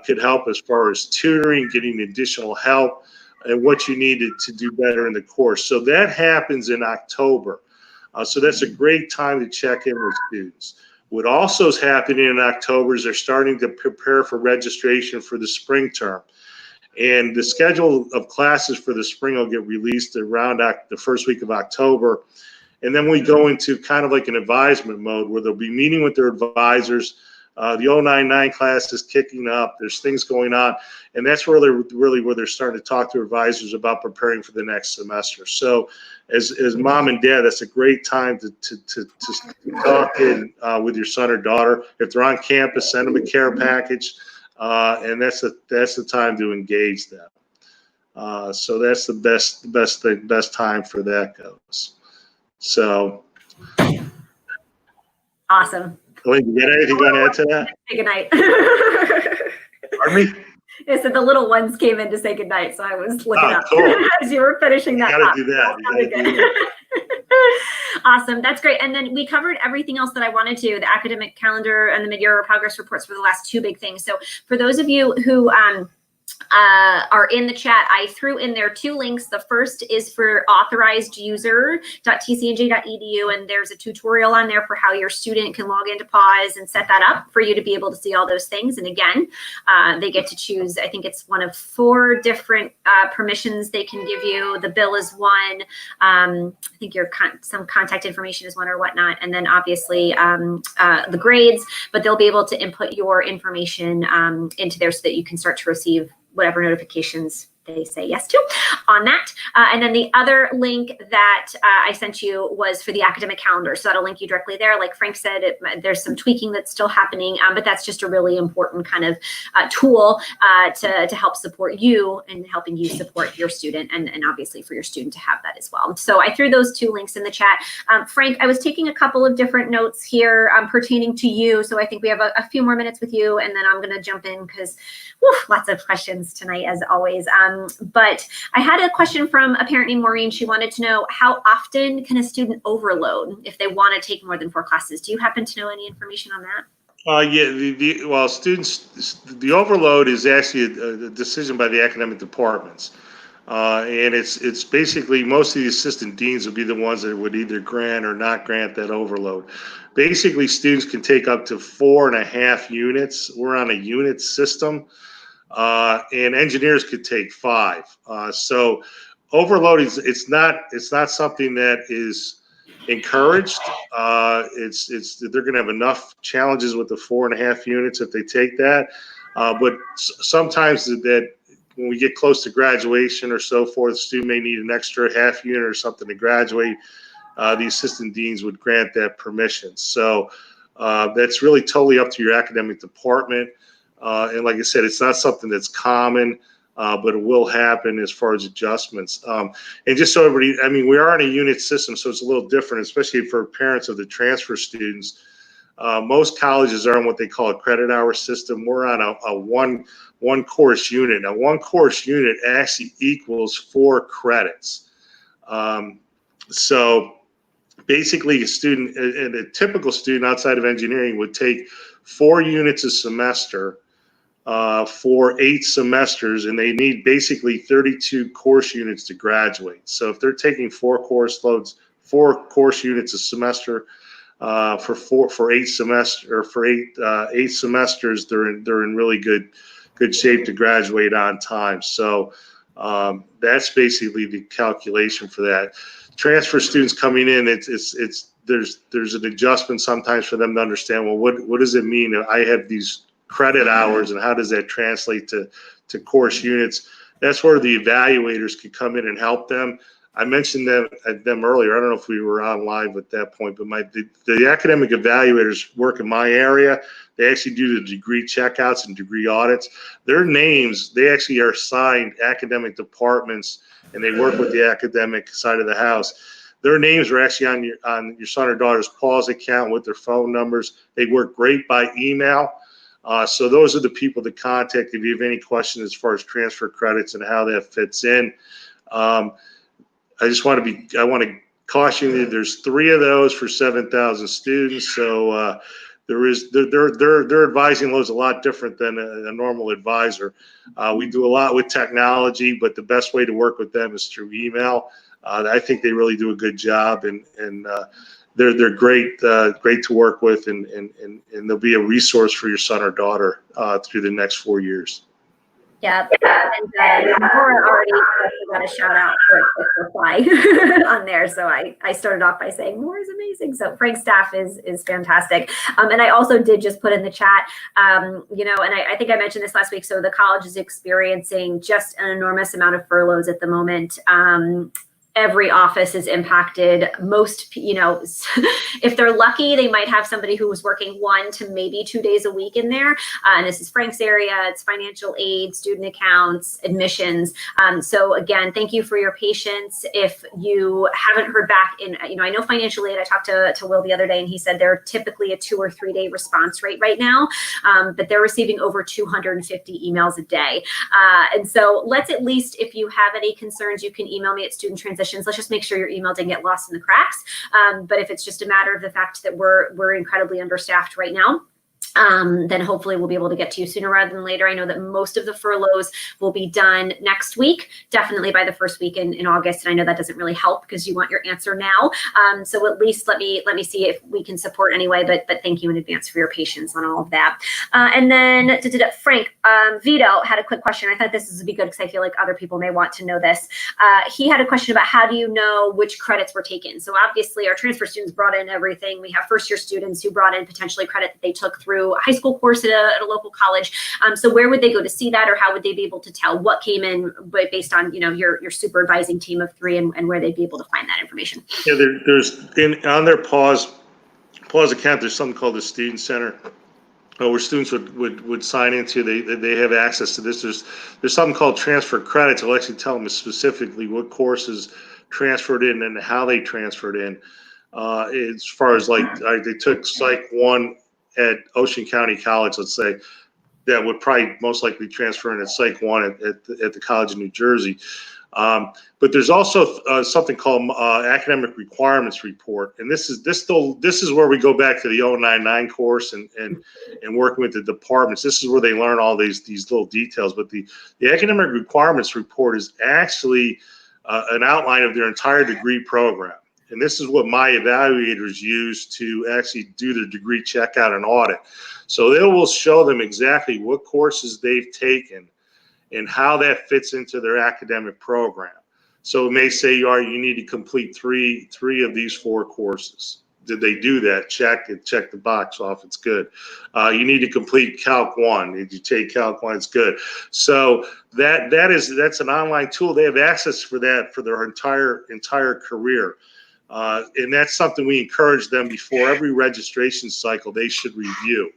could help as far as tutoring, getting additional help, and what you needed to do better in the course. So that happens in October. So that's a great time to check in with students. What also is happening in October is they're starting to prepare for registration for the spring term. And the schedule of classes for the spring will get released around the first week of October. And then we go into kind of like an advisement mode where they'll be meeting with their advisors. The 099 class is kicking up. There's things going on. And that's really where they're starting to talk to advisors about preparing for the next semester. So as mom and dad, that's a great time to talk in with your son or daughter. If they're on campus, send them a care package. And that's the time to engage them. So that's the best time for that goes. So awesome. Wait, you got anything you want to add to that? Say goodnight. Pardon me? I said the little ones came in to say goodnight, so I was looking up cool. as you were finishing that. You gotta do that. You gotta do that. Awesome. That's great. And then we covered everything else that I wanted to, the academic calendar and the mid-year progress reports for the last two big things. So for those of you who are in the chat, I threw in there two links. The first is for authorized.user.tcnj.edu, and there's a tutorial on there for how your student can log into Pause and set that up for you to be able to see all those things. And again, they get to choose, I think it's one of 4 different permissions they can give you. The bill is one. I think some contact information is one or whatnot. And then obviously the grades, but they'll be able to input your information into there so that you can start to receive whatever notifications they say yes to on that. And then the other link that I sent you was for the academic calendar. So that'll link you directly there. Like Frank said, there's some tweaking that's still happening, but that's just a really important kind of tool to help support you and helping you support your student, and obviously for your student to have that as well. So I threw those 2 links in the chat. Frank, I was taking a couple of different notes here pertaining to you. So I think we have a few more minutes with you, and then I'm going to jump in because lots of questions tonight as always. But I had a question from a parent named Maureen. She wanted to know, how often can a student overload if they want to take more than 4 classes? Do you happen to know any information on that? Yeah, well, students, the overload is actually a decision by the academic departments. And it's basically most of the assistant deans will be the ones that would either grant or not grant that overload. Basically, students can take up to 4.5 units. We're on a unit system. And engineers could take 5. So overload it's not something that is encouraged. They're going to have enough challenges with the 4.5 units if they take that. But sometimes that when we get close to graduation or so forth, the student may need an extra half unit or something to graduate. The assistant deans would grant that permission. So that's really totally up to your academic department. And like I said, it's not something that's common, but it will happen as far as adjustments. And just so everybody, I mean, we are on a unit system, so it's a little different, especially for parents of the transfer students. Most colleges are on what they call a credit hour system. We're on a one course unit. Now, one course unit actually equals 4 credits. So basically, a typical student outside of engineering would take 4 units a semester for 8 semesters, and they need basically 32 course units to graduate. So if they're taking 4 course units a semester for 8 semesters, they're in really good shape to graduate on time. So that's basically the calculation for that. Transfer students coming in, there's an adjustment sometimes for them to understand, well, what does it mean? I have these credit hours, and how does that translate to course units? That's where the evaluators can come in and help them. I mentioned them earlier. I don't know if we were on live at that point, but the academic evaluators work in my area. They actually do the degree checkouts and degree audits. Their names, they actually are assigned academic departments, and they work with the academic side of the house. Their names are actually on your son or daughter's Pause account with their phone numbers. They work great by email. So those are the people to contact if you have any questions as far as transfer credits and how that fits in. I want to caution you, there's 3 of those for 7,000 students. So their advising load is a lot different than a normal advisor. We do a lot with technology, but the best way to work with them is through email. I think they really do a good job, and they're great to work with, and they'll be a resource for your son or daughter through the next 4 years. Yeah, and Laura already got a shout out for a quick reply on there. So I started off by saying more is amazing. So Frank's staff is fantastic. And I also did just put in the chat, you know, and I think I mentioned this last week. So the college is experiencing just an enormous amount of furloughs at the moment. Every office is impacted. Most, you know, if they're lucky, they might have somebody who was working 1 to maybe 2 days a week in there. And this is Frank's area. It's financial aid, student accounts, admissions. So again, thank you for your patience. If you haven't heard back in, you know, I know financial aid, I talked to Will the other day, and he said they're typically a 2 or 3 day response rate right now, but they're receiving over 250 emails a day. And so let's at least, if you have any concerns, you can email me at Student Transitions. Let's just make sure your email didn't get lost in the cracks. But if it's just a matter of the fact that we're incredibly understaffed right now, then hopefully we'll be able to get to you sooner rather than later. I know that most of the furloughs will be done next week, definitely by the first week in August. And I know that doesn't really help because you want your answer now. So at least let me see if we can support anyway, but thank you in advance for your patience on all of that. And then Frank, Vito had a quick question. I thought this would be good because I feel like other people may want to know this. He had a question about how do you know which credits were taken? So obviously our transfer students brought in everything. We have first year students who brought in potentially credit that they took through a high school course at a local college. So where would they go to see that, or how would they be able to tell what came in based on, you know, your supervising team of 3 and where they'd be able to find that information? Yeah, there's on their pause account, there's something called the Student Center, where students would sign into. They have access to this. There's something called transfer credits. It'll actually tell them specifically what courses transferred in and how they transferred in. As far as they took Psych 1 at Ocean County College, let's say, that would probably most likely transfer in at Psych 1 at the College of New Jersey. But there's also something called academic requirements report, and this is where we go back to the 099 course and working with the departments. This is where they learn all these little details. But the academic requirements report is actually an outline of their entire degree program. And this is what my evaluators use to actually do the degree checkout and audit. So they will show them exactly what courses they've taken and how that fits into their academic program. So it may say you need to complete three of these 4 courses. Did they do that? Check it. Check the box off. It's good. You need to complete Calc 1. Did you take Calc 1? It's good. So that's an online tool. They have access for that for their entire career. And that's something we encourage them before every registration cycle. They should review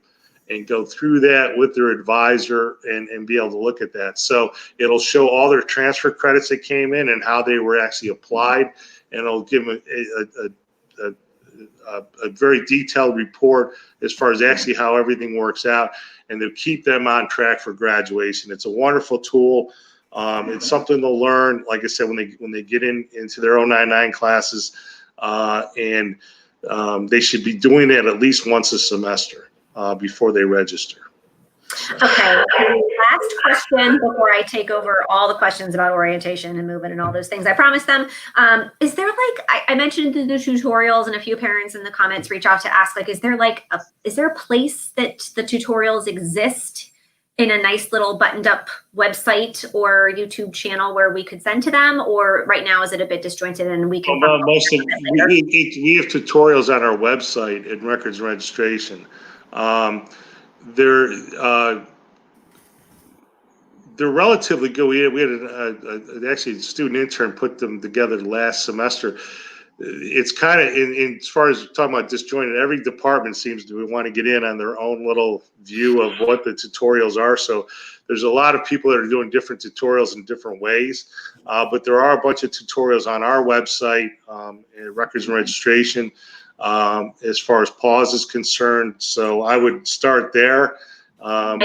and go through that with their advisor and be able to look at that. So it'll show all their transfer credits that came in and how they were actually applied, and it'll give them a very detailed report as far as actually how everything works out, and they'll keep them on track for graduation. It's a wonderful tool. It's something they'll learn, like I said, when they get into their 099 classes. And they should be doing it at least once a semester before they register. Okay, last question before I take over all the questions about orientation and movement and all those things I promised them. Is there I mentioned the tutorials, and a few parents in the comments reach out to ask, is there a place that the tutorials exist in a nice little buttoned up website or YouTube channel where we could send to them, or right now is it a bit disjointed and we can? Well, we have tutorials on our website in records and registration. They're relatively good. We had actually a student intern put them together last semester. It's kind of as far as talking about disjointed, every department seems to want to get in on their own little view of what the tutorials are. So there's a lot of people that are doing different tutorials in different ways, but there are a bunch of tutorials on our website, records and registration, as far as pause is concerned. So I would start there. I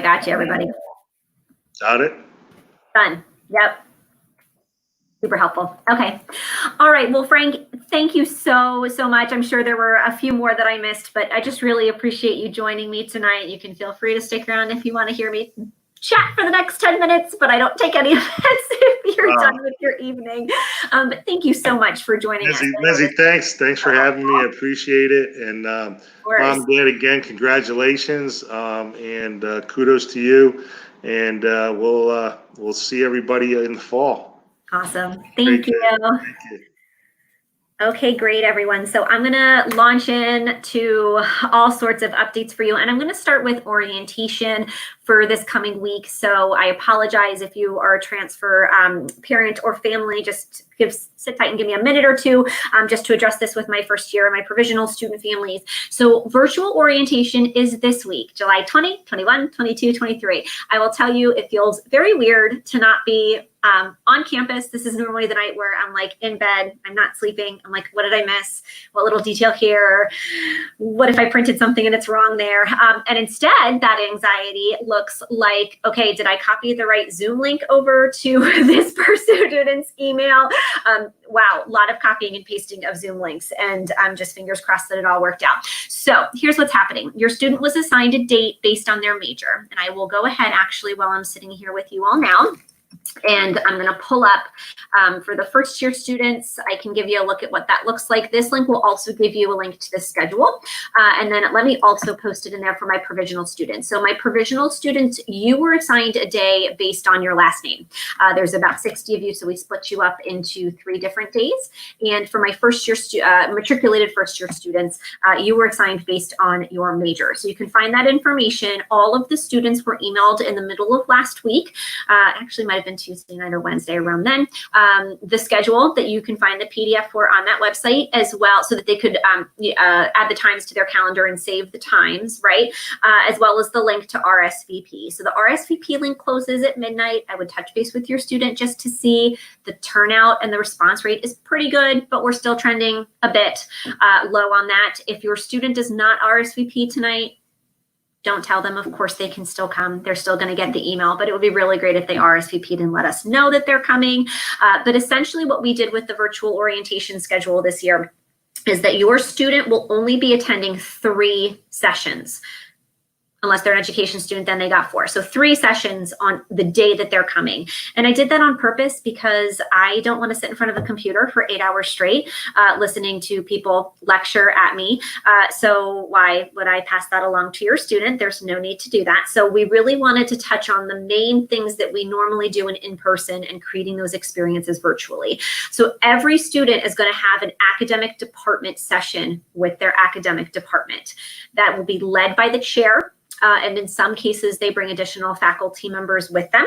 got you, everybody. Got it? Done. Yep. Super helpful. Okay. All right. Well, Frank, thank you so much. I'm sure there were a few more that I missed, but I just really appreciate you joining me tonight. You can feel free to stick around if you want to hear me chat for the next 10 minutes, but I don't take any offense if you're done with your evening. But thank you so much for joining us. Lindsay, thanks for having me. I appreciate it. And Mom and Dad, again, congratulations, and kudos to you. And we'll see everybody in the fall. Awesome. Thank you. Okay, great, everyone. So I'm going to launch into all sorts of updates for you, and I'm going to start with orientation for this coming week. So I apologize if you are a transfer parent or family. Just sit tight and give me a minute or two just to address this with my first year and my provisional student families. So virtual orientation is this week, July 20, 21, 22, 23. I will tell you, it feels very weird to not be on campus. This is normally the night where I'm like in bed, I'm not sleeping. I'm like, what did I miss? What little detail here? What if I printed something and it's wrong there? And instead, that anxiety looks like, okay, did I copy the right Zoom link over to this per student's email? Wow, a lot of copying and pasting of Zoom links, and I'm just fingers crossed that it all worked out. So here's what's happening. Your student was assigned a date based on their major, and I will go ahead actually while I'm sitting here with you all now. And I'm going to pull up for the first year students. I can give you a look at what that looks like. This link will also give you a link to the schedule. And then let me also post it in there for my provisional students. So my provisional students, you were assigned a day based on your last name. There's about 60 of you, so we split you up into 3 different days. And for my first year matriculated first year students, you were assigned based on your major. So you can find that information. All of the students were emailed in the middle of last week. Actually might have been Tuesday night or Wednesday around then. The schedule that you can find the PDF for on that website as well, so that they could add the times to their calendar and save the times, right? As well as the link to RSVP. So the RSVP link closes at midnight. I would touch base with your student just to see the turnout, and the response rate is pretty good, but we're still trending a bit low on that. If your student does not RSVP tonight, don't tell them. Of course, they can still come. They're still going to get the email, but it would be really great if they RSVP'd and let us know that they're coming. But essentially what we did with the virtual orientation schedule this year is that your student will only be attending 3 sessions. Unless they're an education student, then they got 4. So 3 sessions on the day that they're coming. And I did that on purpose because I don't want to sit in front of a computer for 8 hours straight, listening to people lecture at me. So why would I pass that along to your student? There's no need to do that. So we really wanted to touch on the main things that we normally do in person and creating those experiences virtually. So every student is going to have an academic department session with their academic department. That will be led by the chair. And in some cases, they bring additional faculty members with them.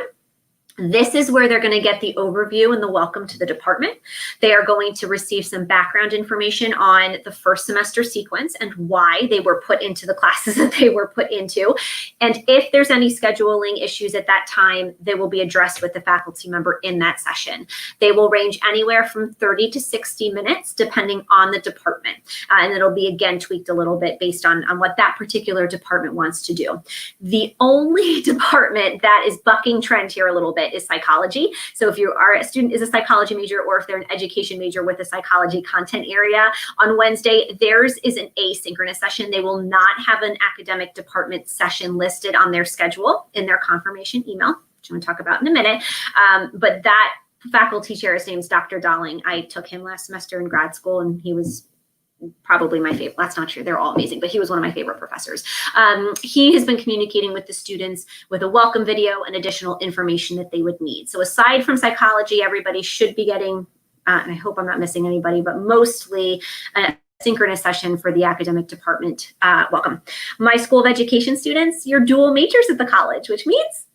This is where they're going to get the overview and the welcome to the department. They are going to receive some background information on the first semester sequence and why they were put into the classes that they were put into. And if there's any scheduling issues at that time, they will be addressed with the faculty member in that session. They will range anywhere from 30 to 60 minutes, depending on the department. And it'll be, again, tweaked a little bit based on what that particular department wants to do. The only department that is bucking trend here a little bit is psychology. So if you are a student is a psychology major, or if they're an education major with a psychology content area, on Wednesday, theirs is an asynchronous session. They will not have an academic department session listed on their schedule in their confirmation email, which I'm going to talk about in a minute. But that faculty chair, his name's Dr. Dolling. I took him last semester in grad school, and he was probably my favorite. That's not true. They're all amazing, but he was one of my favorite professors. He has been communicating with the students with a welcome video and additional information that they would need. So aside from psychology, everybody should be getting, and I hope I'm not missing anybody, but mostly a synchronous session for the academic department welcome. My School of Education students, you're dual majors at the college, which means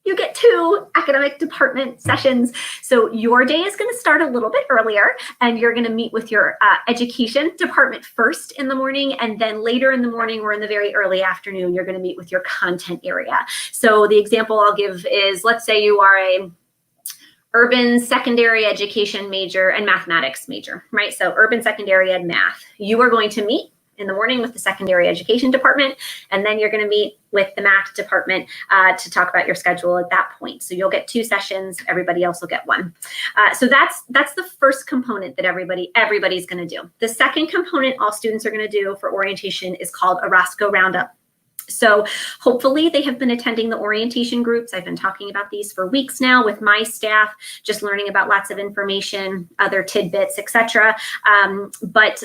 you get 2 academic department sessions. So your day is going to start a little bit earlier, and you're going to meet with your education department first in the morning, and then later in the morning or in the very early afternoon, you're going to meet with your content area. So the example I'll give is, let's say you are a urban secondary education major and mathematics major, right? So urban secondary ed math. You are going to meet in the morning with the secondary education department, and then you're going to meet with the math department to talk about your schedule at that point. So you'll get 2 sessions, everybody else will get 1. So that's the first component that everybody's going to do. The second component all students are going to do for orientation is called a Roscoe Roundup. So hopefully they have been attending the orientation groups. I've been talking about these for weeks now with my staff, just learning about lots of information, other tidbits, etc. But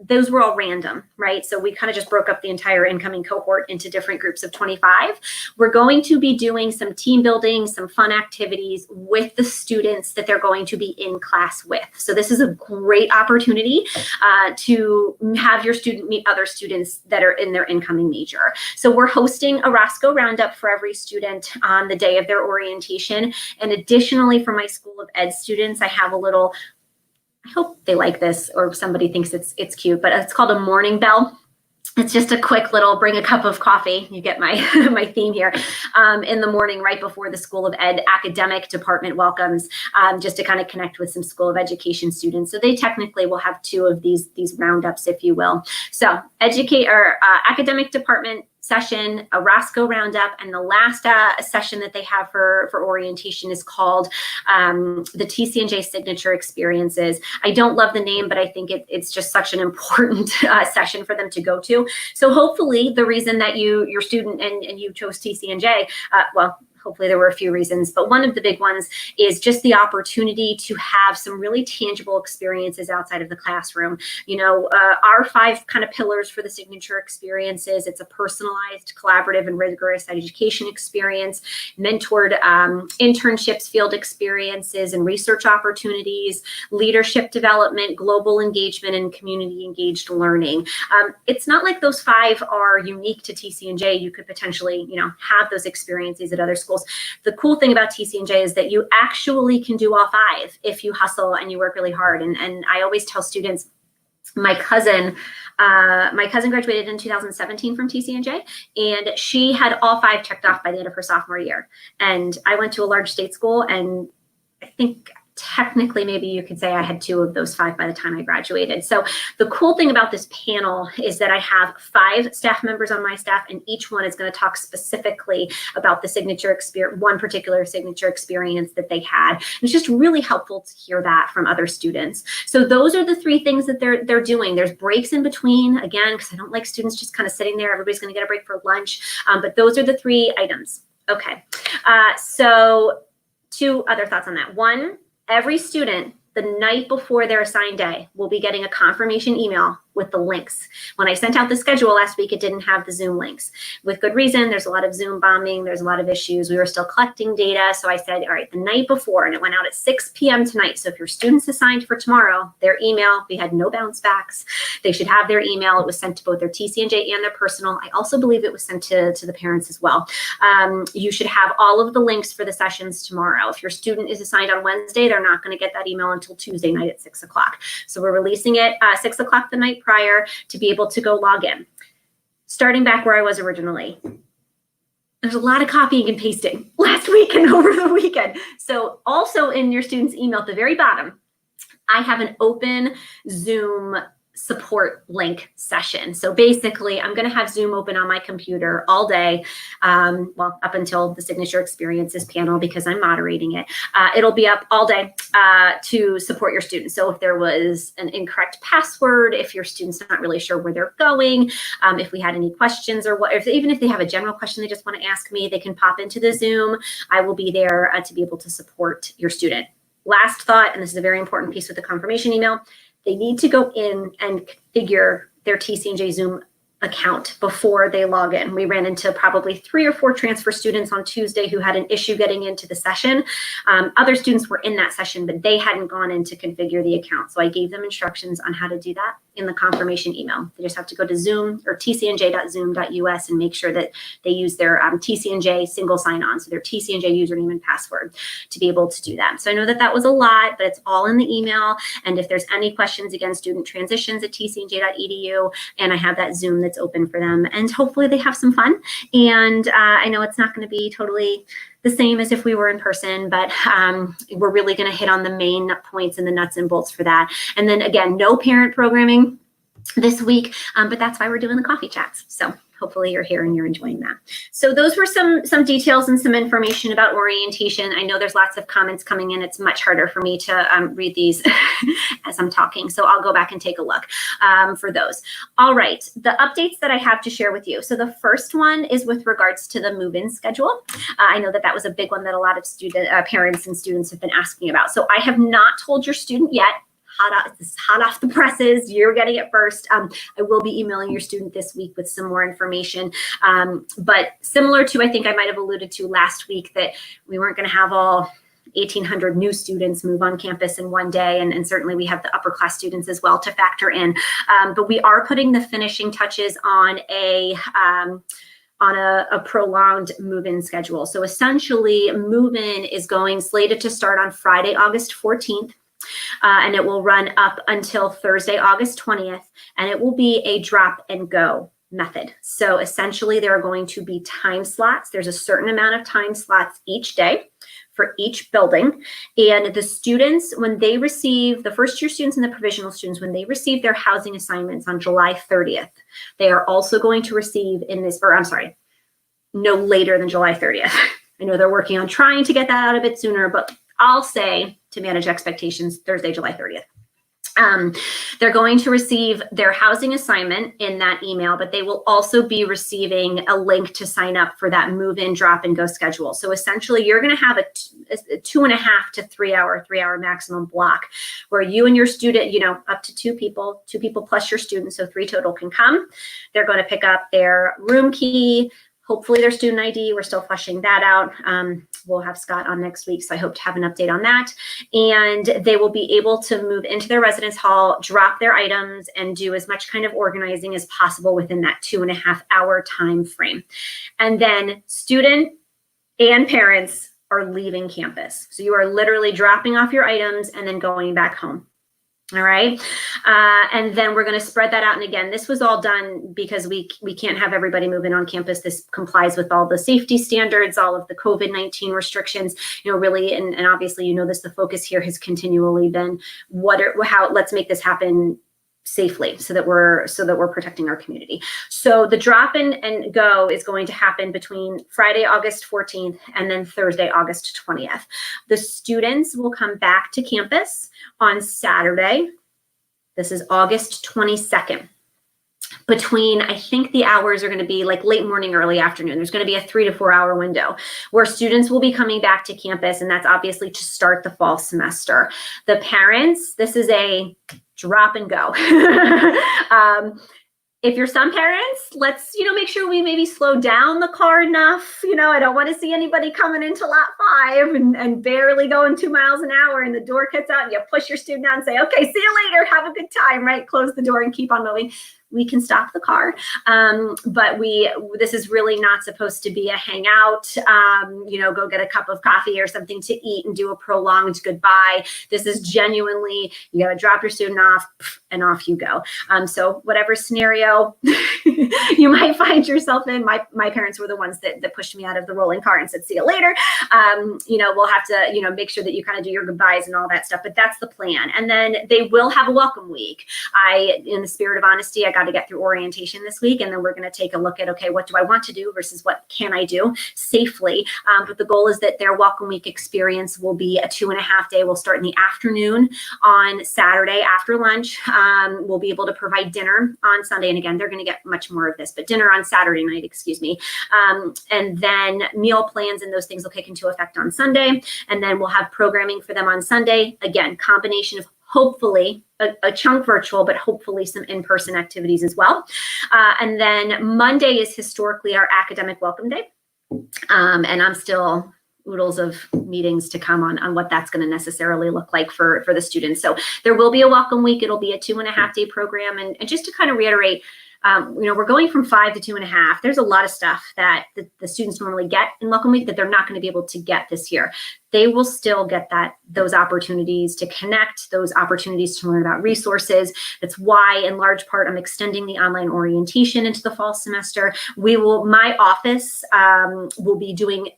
those were all random, right? So we kind of just broke up the entire incoming cohort into different groups of 25. We're going to be doing some team building, some fun activities with the students that they're going to be in class with. So this is a great opportunity to have your student meet other students that are in their incoming major. So we're hosting a Roscoe Roundup for every student on the day of their orientation. And additionally, for my School of Ed students, I have a little, I hope they like this or somebody thinks it's cute, but it's called a morning bell. It's just a quick little bring a cup of coffee. You get my my theme here in the morning right before the School of Ed academic department welcomes, just to kind of connect with some School of Education students. So they technically will have 2 of these roundups, if you will. So academic department session, a Roscoe Roundup, and the last session that they have for orientation is called the TCNJ Signature Experiences. I don't love the name, but I think it's just such an important session for them to go to. So hopefully the reason that your student and you chose TCNJ, well, hopefully there were a few reasons, but one of the big ones is just the opportunity to have some really tangible experiences outside of the classroom. You know, our 5 kind of pillars for the signature experiences, it's a personalized, collaborative, and rigorous education experience, mentored internships, field experiences, and research opportunities, leadership development, global engagement, and community engaged learning. It's not like those 5 are unique to TCNJ. You could potentially, have those experiences at other schools. The cool thing about TCNJ is that you actually can do all 5 if you hustle and you work really hard. And I always tell students, my cousin graduated in 2017 from TCNJ, and she had all 5 checked off by the end of her sophomore year. And I went to a large state school, and I think technically maybe you could say I had 2 of those 5 by the time I graduated. So the cool thing about this panel is that I have 5 staff members on my staff, and each one is going to talk specifically about the signature experience, one particular signature experience that they had. And it's just really helpful to hear that from other students. So those are the 3 things that they're doing. There's breaks in between, again, because I don't like students just kind of sitting there. Everybody's going to get a break for lunch. But those are the 3 items. Okay. So 2 other thoughts on that. 1, every student, the night before their assigned day, will be getting a confirmation email with the links. When I sent out the schedule last week, it didn't have the Zoom links. With good reason, there's a lot of Zoom bombing, there's a lot of issues. We were still collecting data, so I said, all right, the night before, and it went out at 6 p.m. tonight. So if your student's assigned for tomorrow, their email, we had no bounce backs. They should have their email. It was sent to both their TCNJ and their personal. I also believe it was sent to the parents as well. You should have all of the links for the sessions tomorrow. If your student is assigned on Wednesday, they're not going to get that email until Tuesday night at 6 o'clock. So we're releasing it 6 o'clock the night prior to be able to go log in. Starting back where I was originally, there's a lot of copying and pasting last week and over the weekend. So also in your student's email at the very bottom, I have an open Zoom support link session. So basically, I'm going to have Zoom open on my computer all day, well, up until the signature experiences panel, because I'm moderating it. It'll be up all day to support your students. So if there was an incorrect password, if your student's not really sure where they're going, if we had any questions, or what, even if they have a general question they just want to ask me, they can pop into the Zoom. I will be there to be able to support your student. Last thought, and this is a very important piece with the confirmation email, they need to go in and configure their TCNJ Zoom account before they log in. We ran into probably 3 or 4 transfer students on Tuesday who had an issue getting into the session. Other students were in that session, but they hadn't gone in to configure the account. So I gave them instructions on how to do that in the confirmation email. They just have to go to Zoom or tcnj.zoom.us and make sure that they use their TCNJ single sign-on, so their TCNJ username and password, to be able to do that. So I know that that was a lot, but it's all in the email. And if there's any questions, again, student transitions at tcnj.edu, and I have that Zoom that's open for them, and hopefully they have some fun. And I know it's not going to be totally the same as if we were in person, but we're really going to hit on the main points and the nuts and bolts for that. And then again, no parent programming. this week, but that's why we're doing the coffee chats. So hopefully you're here and you're enjoying that. So those were some details and some information about orientation. I know there's lots of comments coming in. It's much harder for me to read these as I'm talking. So I'll go back and take a look for those. All right, the updates that I have to share with you. So the first one is with regards to the move-in schedule. I know that was a big one that a lot of parents and students have been asking about. So I have not told your student yet. This is hot off the presses. You're getting it first. I will be emailing your student this week with some more information. But similar to, I think I might have alluded to last week, that we weren't going to have all 1,800 new students move on campus in one day. And certainly we have the upper class students as well to factor in. But we are putting the finishing touches on a prolonged move-in schedule. So essentially, move-in is slated to start on Friday, August 14th. And it will run up until Thursday, August 20th, and it will be a drop and go method. So essentially there are going to be time slots. There's a certain amount of time slots each day for each building. And the students, when they receive, the first year students and the provisional students, when they receive their housing assignments on July 30th, they are also going to receive no later than July 30th. I know they're working on trying to get that out a bit sooner, but I'll say, to manage expectations, Thursday, July 30th. They're going to receive their housing assignment in that email, but they will also be receiving a link to sign up for that move-in, drop and go schedule. So essentially you're going to have a 2.5 to 3 hour maximum block where you and your student, up to two people plus your student, so 3 total can come. They're going to pick up their room key, hopefully their student ID. We're still fleshing that out. We'll have Scott on next week, so I hope to have an update on that. And they will be able to move into their residence hall, drop their items, and do as much kind of organizing as possible within that 2.5 hour time frame. And then student and parents are leaving campus. So you are literally dropping off your items and then going back home. All right. And then we're going to spread that out. And again, this was all done because we can't have everybody moving on campus. This complies with all the safety standards, all of the COVID-19 restrictions, really. And obviously, this, the focus here has continually been let's make this happen safely so that we're protecting our community. So the drop and go is going to happen between Friday, August 14th and then Thursday, August 20th. The students will come back to campus on Saturday. This is August 22nd. Between, I think the hours are going to be like late morning, early afternoon. There's going to be a 3 to 4 hour window where students will be coming back to campus, and that's obviously to start the fall semester. The parents, this is a drop and go. If you're some parents, let's, make sure we maybe slow down the car enough. I don't want to see anybody coming into lot 5 and barely going 2 miles an hour and the door cuts out and you push your student out and say, okay, see you later. Have a good time, right? Close the door and keep on moving. We can stop the car. But this is really not supposed to be a hangout, go get a cup of coffee or something to eat and do a prolonged goodbye. This is genuinely, you got to drop your student off and off you go. So whatever scenario you might find yourself in, my parents were the ones that pushed me out of the rolling car and said, see you later. We'll have to, make sure that you kind of do your goodbyes and all that stuff, but that's the plan. And then they will have a welcome week. In the spirit of honesty, I got to get through orientation this week, and then we're going to take a look at, okay, what do I want to do versus what can I do safely? But the goal is that their welcome week experience will be a 2.5 day. We'll start in the afternoon on Saturday after lunch. We'll be able to provide dinner on Sunday. And again, they're going to get much more of this, but dinner on Saturday night, and then meal plans and those things will kick into effect on Sunday. And then we'll have programming for them on Sunday. Again, combination of hopefully a chunk virtual, but hopefully some in-person activities as well. And then Monday is historically our academic welcome day. And I'm still oodles of meetings to come on what that's going to necessarily look like for the students. So there will be a welcome week. It'll be a 2.5 day program. And just to kind of reiterate, we're going from 5 to 2.5. There's a lot of stuff that the students normally get in welcome week that they're not going to be able to get this year. They will still get those opportunities to connect, those opportunities to learn about resources. That's why, in large part, I'm extending the online orientation into the fall semester. My office will be doing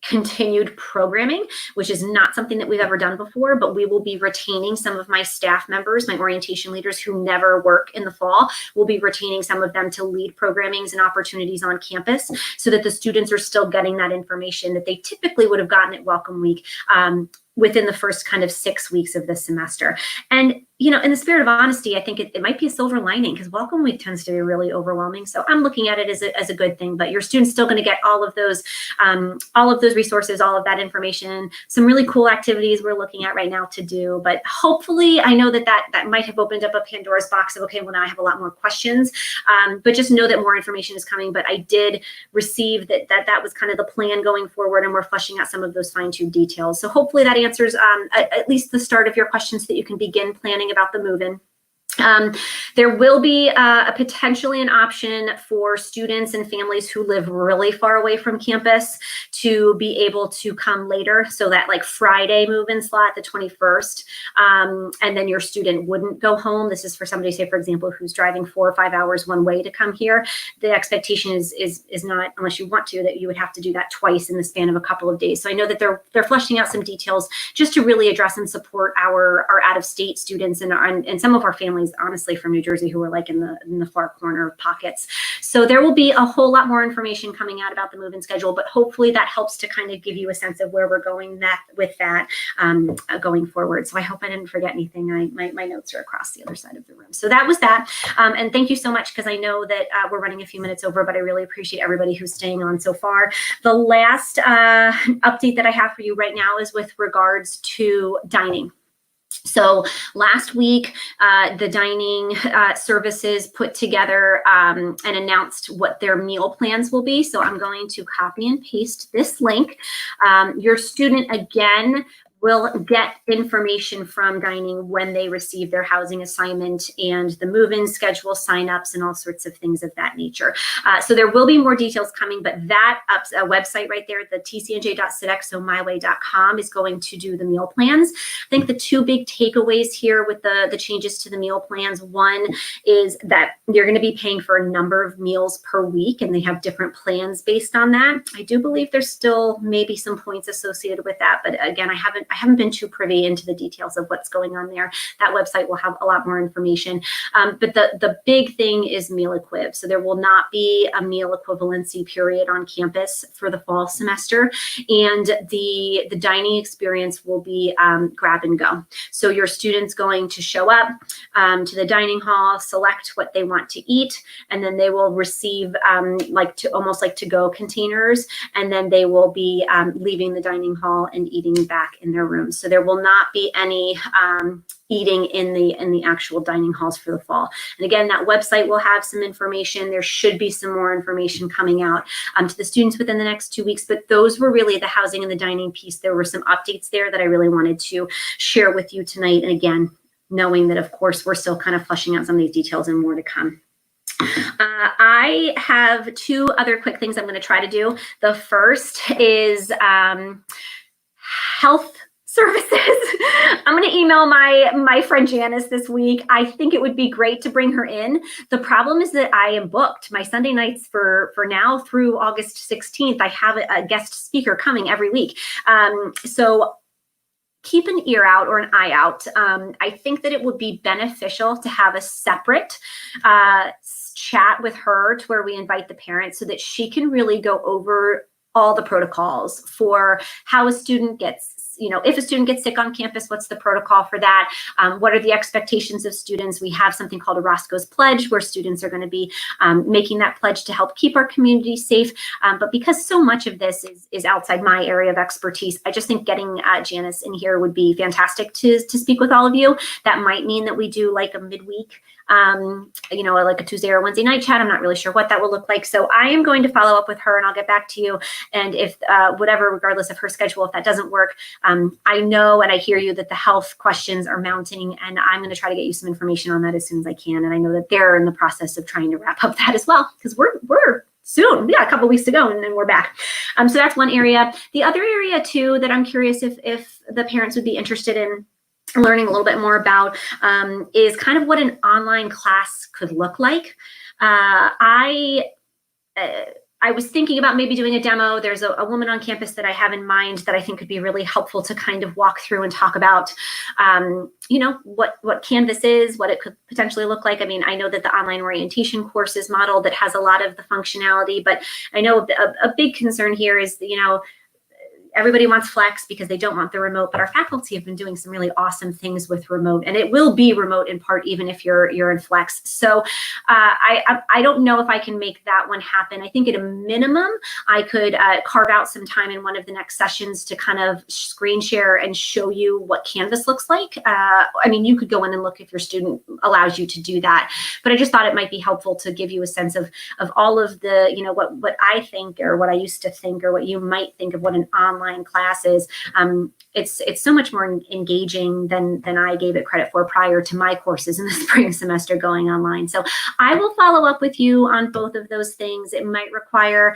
continued programming, which is not something that we've ever done before, but we will be retaining some of my staff members, my orientation leaders who never work in the fall. We'll be retaining some of them to lead programmings and opportunities on campus so that the students are still getting that information that they typically would have gotten at Welcome Week within the first kind of 6 weeks of the semester. And, you know, in the spirit of honesty, I think it might be a silver lining because Welcome Week tends to be really overwhelming. So I'm looking at it as a good thing, but your students still going to get all of those resources, all of that information, some really cool activities we're looking at right now to do. But hopefully, I know that might have opened up a Pandora's box of, okay, well, now I have a lot more questions, but just know that more information is coming. But I did receive that was kind of the plan going forward, and we're fleshing out some of those fine-tuned details. So hopefully that answers at least the start of your questions so that you can begin planning about the move-in. There will be potentially an option for students and families who live really far away from campus to be able to come later. So that like Friday move-in slot, the 21st, and then your student wouldn't go home. This is for somebody, say, for example, who's driving 4 or 5 hours one way to come here. The expectation is not, unless you want to, that you would have to do that twice in the span of a couple of days. So I know that they're fleshing out some details just to really address and support our out-of-state students and some of our families, honestly, from New Jersey who are like in the far corner of pockets. So there will be a whole lot more information coming out about the move-in schedule, but hopefully that helps to kind of give you a sense of where we're going with that going forward. So I hope I didn't forget anything. My notes are across the other side of the room. So that was that. And thank you so much, because I know that we're running a few minutes over, but I really appreciate everybody who's staying on so far. The last update that I have for you right now is with regards to dining. So last week, the dining services put together and announced what their meal plans will be. So I'm going to copy and paste this link. Your student, again, will get information from dining when they receive their housing assignment and the move-in schedule, signups, and all sorts of things of that nature. So there will be more details coming, but that website right there, the tcnj.sodexomyway.com, is going to do the meal plans. I think the two big takeaways here with the changes to the meal plans, one is that you're going to be paying for a number of meals per week, and they have different plans based on that. I do believe there's still maybe some points associated with that, but again, I haven't been too privy into the details of what's going on there. That website will have a lot more information. But the big thing is meal equip. So there will not be a meal equivalency period on campus for the fall semester. And the dining experience will be grab and go. So your student's going to show up to the dining hall, select what they want to eat, and then they will receive almost like to-go containers, and then they will be leaving the dining hall and eating back in their rooms. So there will not be any eating in the actual dining halls for the fall. And again, that website will have some information. There should be some more information coming out to the students within the next 2 weeks, but those were really the housing and the dining piece. There were some updates there that I really wanted to share with you tonight. And again, knowing that, of course, we're still kind of fleshing out some of these details and more to come. I have two other quick things I'm going to try to do. The first is health services. I'm going to email my friend Janice this week. I think it would be great to bring her in. The problem is that I am booked. My Sunday nights for now through August 16th, I have a guest speaker coming every week. So keep an ear out or an eye out. I think that it would be beneficial to have a separate chat with her to where we invite the parents so that she can really go over all the protocols for how a student gets, if a student gets sick on campus, what's the protocol for that? What are the expectations of students? We have something called a Roscoe's Pledge where students are going to be making that pledge to help keep our community safe. But because so much of this is outside my area of expertise, I just think getting Janice in here would be fantastic to speak with all of you. That might mean that we do like a midweek, like a Tuesday or Wednesday night chat. I'm not really sure what that will look like. So I am going to follow up with her and I'll get back to you. And if whatever, regardless of her schedule, if that doesn't work, I know and I hear you that the health questions are mounting, and I'm going to try to get you some information on that as soon as I can. And I know that they're in the process of trying to wrap up that as well, because we're soon. We got a couple weeks to go and then we're back. So that's one area. The other area too that I'm curious if the parents would be interested in learning a little bit more about is kind of what an online class could look like. I was thinking about maybe doing a demo. There's a woman on campus that I have in mind that I think could be really helpful to kind of walk through and talk about, you know, what Canvas is, what it could potentially look like. I mean, I know that the online orientation course is modeled that has a lot of the functionality, but I know a big concern here is, you know, everybody wants flex because they don't want the remote, but our faculty have been doing some really awesome things with remote, and it will be remote in part, even if you're in flex. So I don't know if I can make that one happen. I think at a minimum, I could carve out some time in one of the next sessions to kind of screen share and show you what Canvas looks like. I mean, you could go in and look if your student allows you to do that, but I just thought it might be helpful to give you a sense of all of the, you know, what I think, or what I used to think, or what you might think of what an online classes. It's so much more engaging than I gave it credit for prior to my courses in the spring semester going online. So I will follow up with you on both of those things. It might require,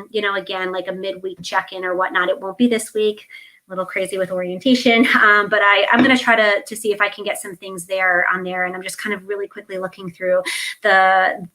you know, again, like a midweek check-in or whatnot. It won't be this week. A little crazy with orientation, but I'm going to try to see if I can get some things on there. And I'm just kind of really quickly looking through the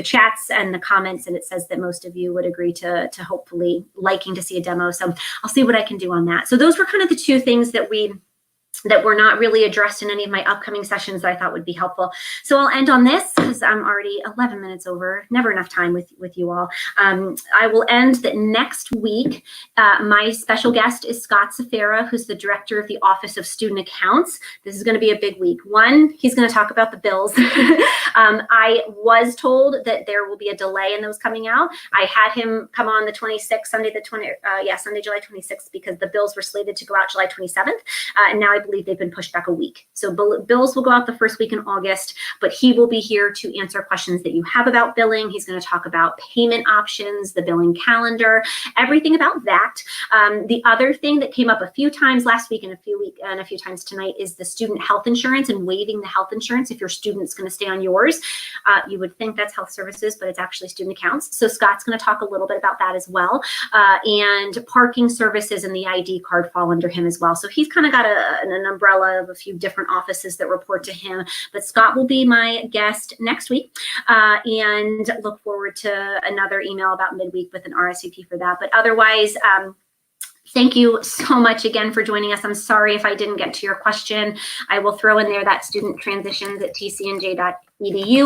chats and the comments, and it says that most of you would agree to hopefully liking to see a demo. So I'll see what I can do on that. So those were kind of the two things that were not really addressed in any of my upcoming sessions that I thought would be helpful. So I'll end on this because I'm already 11 minutes over, never enough time with you all. I will end that next week. My special guest is Scott Safera, who's the director of the Office of Student Accounts. This is going to be a big week. One, he's going to talk about the bills. I was told that there will be a delay in those coming out. I had him come on the 26th, Sunday, July 26th, because the bills were slated to go out July 27th. And now I believe they've been pushed back a week. So bills will go out the first week in August, but he will be here to answer questions that you have about billing. He's going to talk about payment options, the billing calendar, everything about that. The other thing that came up a few times last week and a few times tonight is the student health insurance and waiving the health insurance if your student's going to stay on yours. You would think that's health services, but it's actually student accounts. So Scott's going to talk a little bit about that as well. And parking services and the ID card fall under him as well. So he's kind of got an umbrella of a few different offices that report to him. But Scott will be my guest next week, and look forward to another email about midweek with an RSVP for that. But otherwise, thank you so much again for joining us. I'm sorry if I didn't get to your question. I will throw in there that studenttransitions@tcnj.edu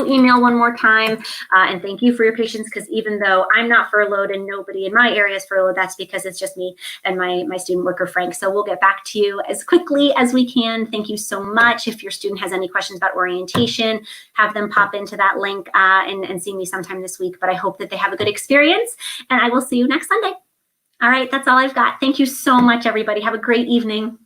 email one more time. And thank you for your patience, because even though I'm not furloughed and nobody in my area is furloughed, that's because it's just me and my student worker, Frank. So we'll get back to you as quickly as we can. Thank you so much. If your student has any questions about orientation, have them pop into that link and see me sometime this week. But I hope that they have a good experience, and I will see you next Sunday. All right, that's all I've got. Thank you so much, everybody. Have a great evening.